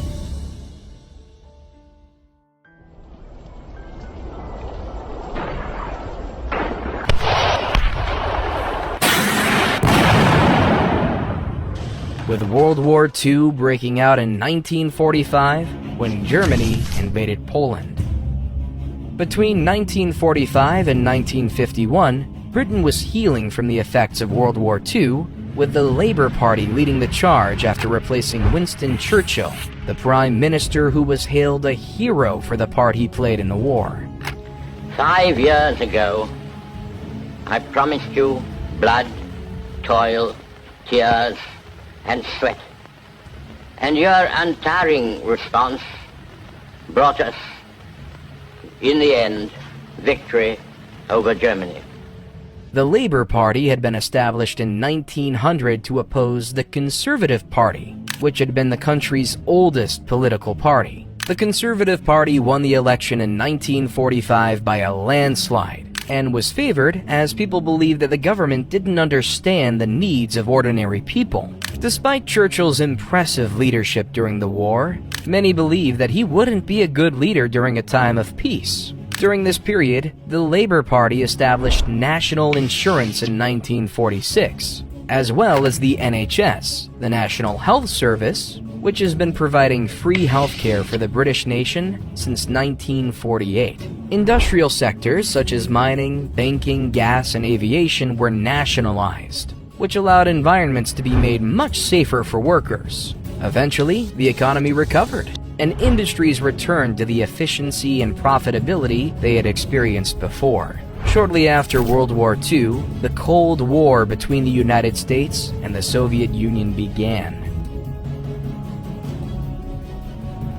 With World War II breaking out in 1945 when Germany invaded Poland. Between 1945 and 1951, Britain was healing from the effects of World War II, with the Labour Party leading the charge after replacing Winston Churchill, the Prime Minister who was hailed a hero for the part he played in the war. 5 years ago, I promised you blood, toil, tears, and sweat. And your untiring response brought us, in the end, victory over Germany. The Labour Party had been established in 1900 to oppose the Conservative Party, which had been the country's oldest political party. The Conservative Party won the election in 1945 by a landslide, and was favored as people believed that the government didn't understand the needs of ordinary people. Despite Churchill's impressive leadership during the war, many believed that he wouldn't be a good leader during a time of peace. During this period, the Labour Party established national insurance in 1946, as well as the NHS, the National Health Service, which has been providing free healthcare for the British nation since 1948. Industrial sectors such as mining, banking, gas, and aviation were nationalized, which allowed environments to be made much safer for workers. Eventually, the economy recovered, and industries returned to the efficiency and profitability they had experienced before. Shortly after World War II, the Cold War between the United States and the Soviet Union began.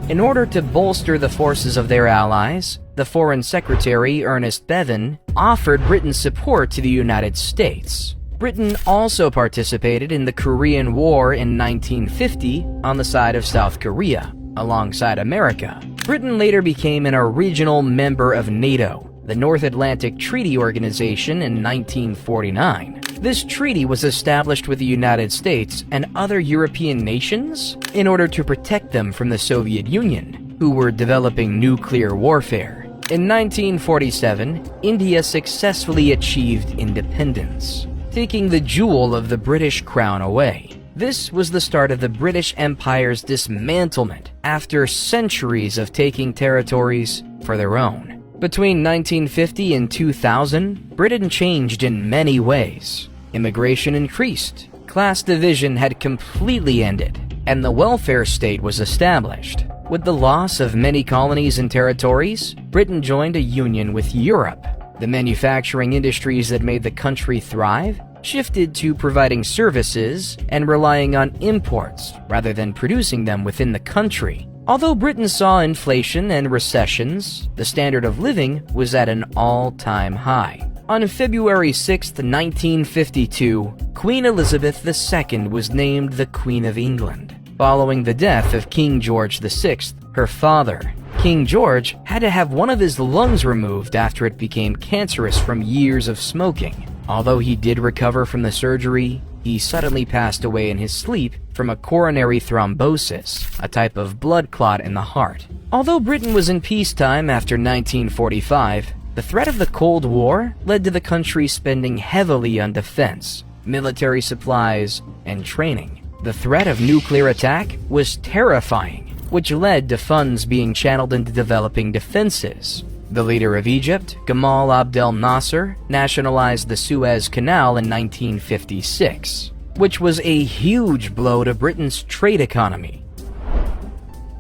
In order to bolster the forces of their allies, the Foreign Secretary, Ernest Bevin, offered Britain's support to the United States. Britain also participated in the Korean War in 1950 on the side of South Korea, alongside America. Britain later became a regional member of NATO, the North Atlantic Treaty Organization, in 1949. This treaty was established with the United States and other European nations in order to protect them from the Soviet Union, who were developing nuclear warfare. In 1947, India successfully achieved independence, taking the jewel of the British crown away. This was the start of the British Empire's dismantlement after centuries of taking territories for their own. Between 1950 and 2000, Britain changed in many ways. Immigration increased, class division had completely ended, and the welfare state was established. With the loss of many colonies and territories, Britain joined a union with Europe. The manufacturing industries that made the country thrive shifted to providing services and relying on imports rather than producing them within the country. Although Britain saw inflation and recessions, the standard of living was at an all-time high. On February 6, 1952, Queen Elizabeth II was named the Queen of England, following the death of King George VI, her father. King George had to have one of his lungs removed after it became cancerous from years of smoking. Although he did recover from the surgery, he suddenly passed away in his sleep from a coronary thrombosis, a type of blood clot in the heart. Although Britain was in peacetime after 1945, the threat of the Cold War led to the country spending heavily on defense. military supplies, and training. The threat of nuclear attack was terrifying, which led to funds being channeled into developing defenses. The leader of Egypt, Gamal Abdel Nasser, nationalized the Suez Canal in 1956, which was a huge blow to Britain's trade economy.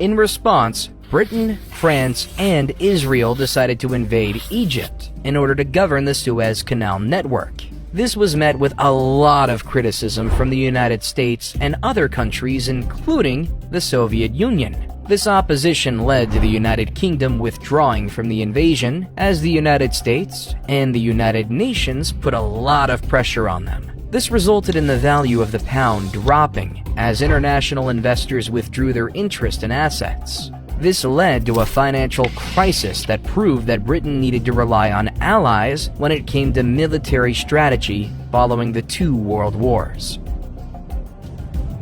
In response, Britain, France, and Israel decided to invade Egypt in order to govern the Suez Canal network. This was met with a lot of criticism from the United States and other countries, including the Soviet Union. This opposition led to the United Kingdom withdrawing from the invasion, as the United States and the United Nations put a lot of pressure on them. This resulted in the value of the pound dropping, as international investors withdrew their interest in assets. This led to a financial crisis that proved that Britain needed to rely on allies when it came to military strategy following the two world wars.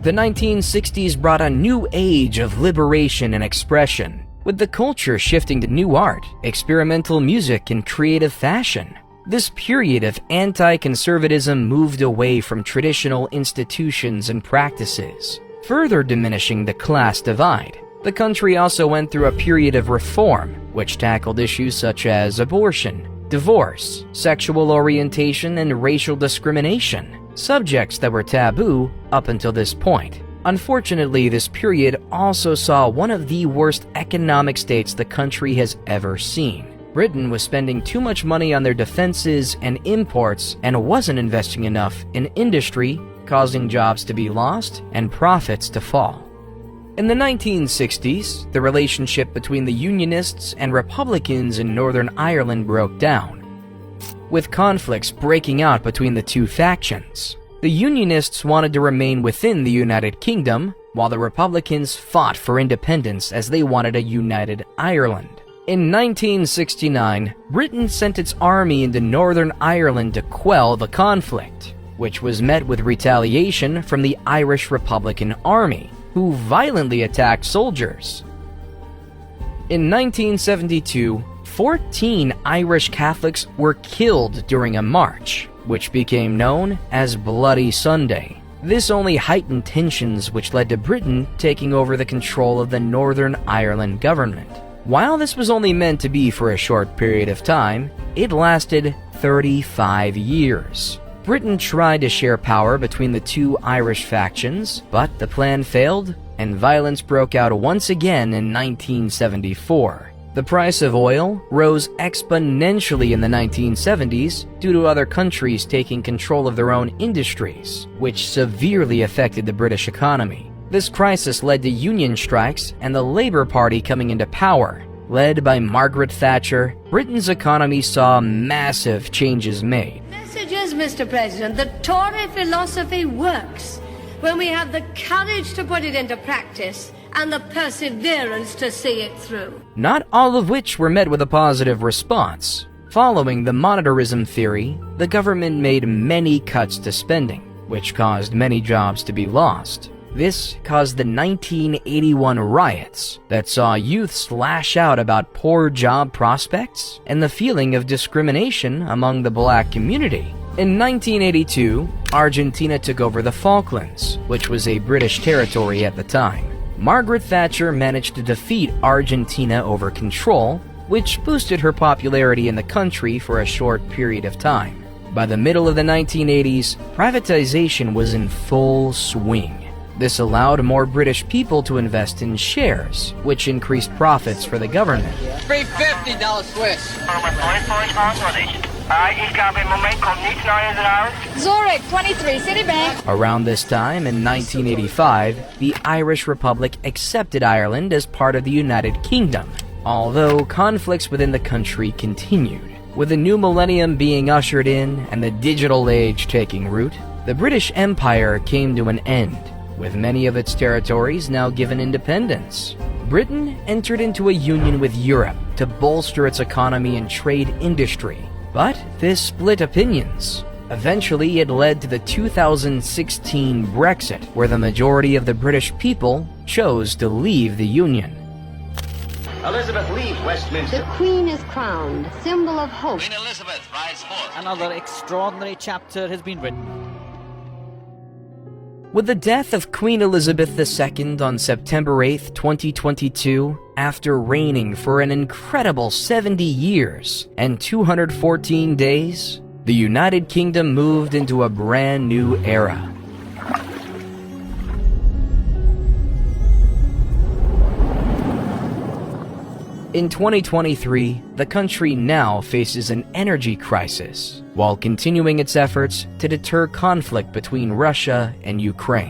The 1960s brought a new age of liberation and expression, with the culture shifting to new art, experimental music, and creative fashion. This period of anti-conservatism moved away from traditional institutions and practices, further diminishing the class divide. The country also went through a period of reform, which tackled issues such as abortion, divorce, sexual orientation, and racial discrimination, subjects that were taboo up until this point. Unfortunately, this period also saw one of the worst economic states the country has ever seen. Britain was spending too much money on their defenses and imports and wasn't investing enough in industry, causing jobs to be lost and profits to fall. In the 1960s, the relationship between the Unionists and Republicans in Northern Ireland broke down, with conflicts breaking out between the two factions. The Unionists wanted to remain within the United Kingdom, while the Republicans fought for independence as they wanted a united Ireland. In 1969, Britain sent its army into Northern Ireland to quell the conflict, which was met with retaliation from the Irish Republican Army, who violently attacked soldiers. In 1972, 14 Irish Catholics were killed during a march, which became known as Bloody Sunday. This only heightened tensions, which led to Britain taking over the control of the Northern Ireland government. While this was only meant to be for a short period of time, it lasted 35 years. Britain tried to share power between the two Irish factions, but the plan failed, and violence broke out once again in 1974. The price of oil rose exponentially in the 1970s due to other countries taking control of their own industries, which severely affected the British economy. This crisis led to union strikes and the Labour Party coming into power. Led by Margaret Thatcher, Britain's economy saw massive changes made. Message is, Mr. President, the Tory philosophy works when we have the courage to put it into practice and the perseverance to see it through. Not all of which were met with a positive response. Following the monetarism theory, the government made many cuts to spending, which caused many jobs to be lost. This caused the 1981 riots that saw youths lash out about poor job prospects and the feeling of discrimination among the black community. In 1982, Argentina took over the Falklands, which was a British territory at the time. Margaret Thatcher managed to defeat Argentina over control, which boosted her popularity in the country for a short period of time. By the middle of the 1980s, privatization was in full swing. This allowed more British people to invest in shares, which increased profits for the government. $350 Swiss. Zurich, 23, Citibank. Around this time, in 1985, the Irish Republic accepted Ireland as part of the United Kingdom, although conflicts within the country continued. With the new millennium being ushered in and the digital age taking root, the British Empire came to an end, with many of its territories now given independence. Britain entered into a union with Europe to bolster its economy and trade industry, but this split opinions. Eventually, it led to the 2016 Brexit, where the majority of the British people chose to leave the Union. Elizabeth leaves Westminster. The Queen is crowned, symbol of hope. Queen Elizabeth rides forth. Another extraordinary chapter has been written. With the death of Queen Elizabeth II on September 8, 2022, after reigning for an incredible 70 years and 214 days, the United Kingdom moved into a brand new era. In 2023, the country now faces an energy crisis, while continuing its efforts to deter conflict between Russia and Ukraine.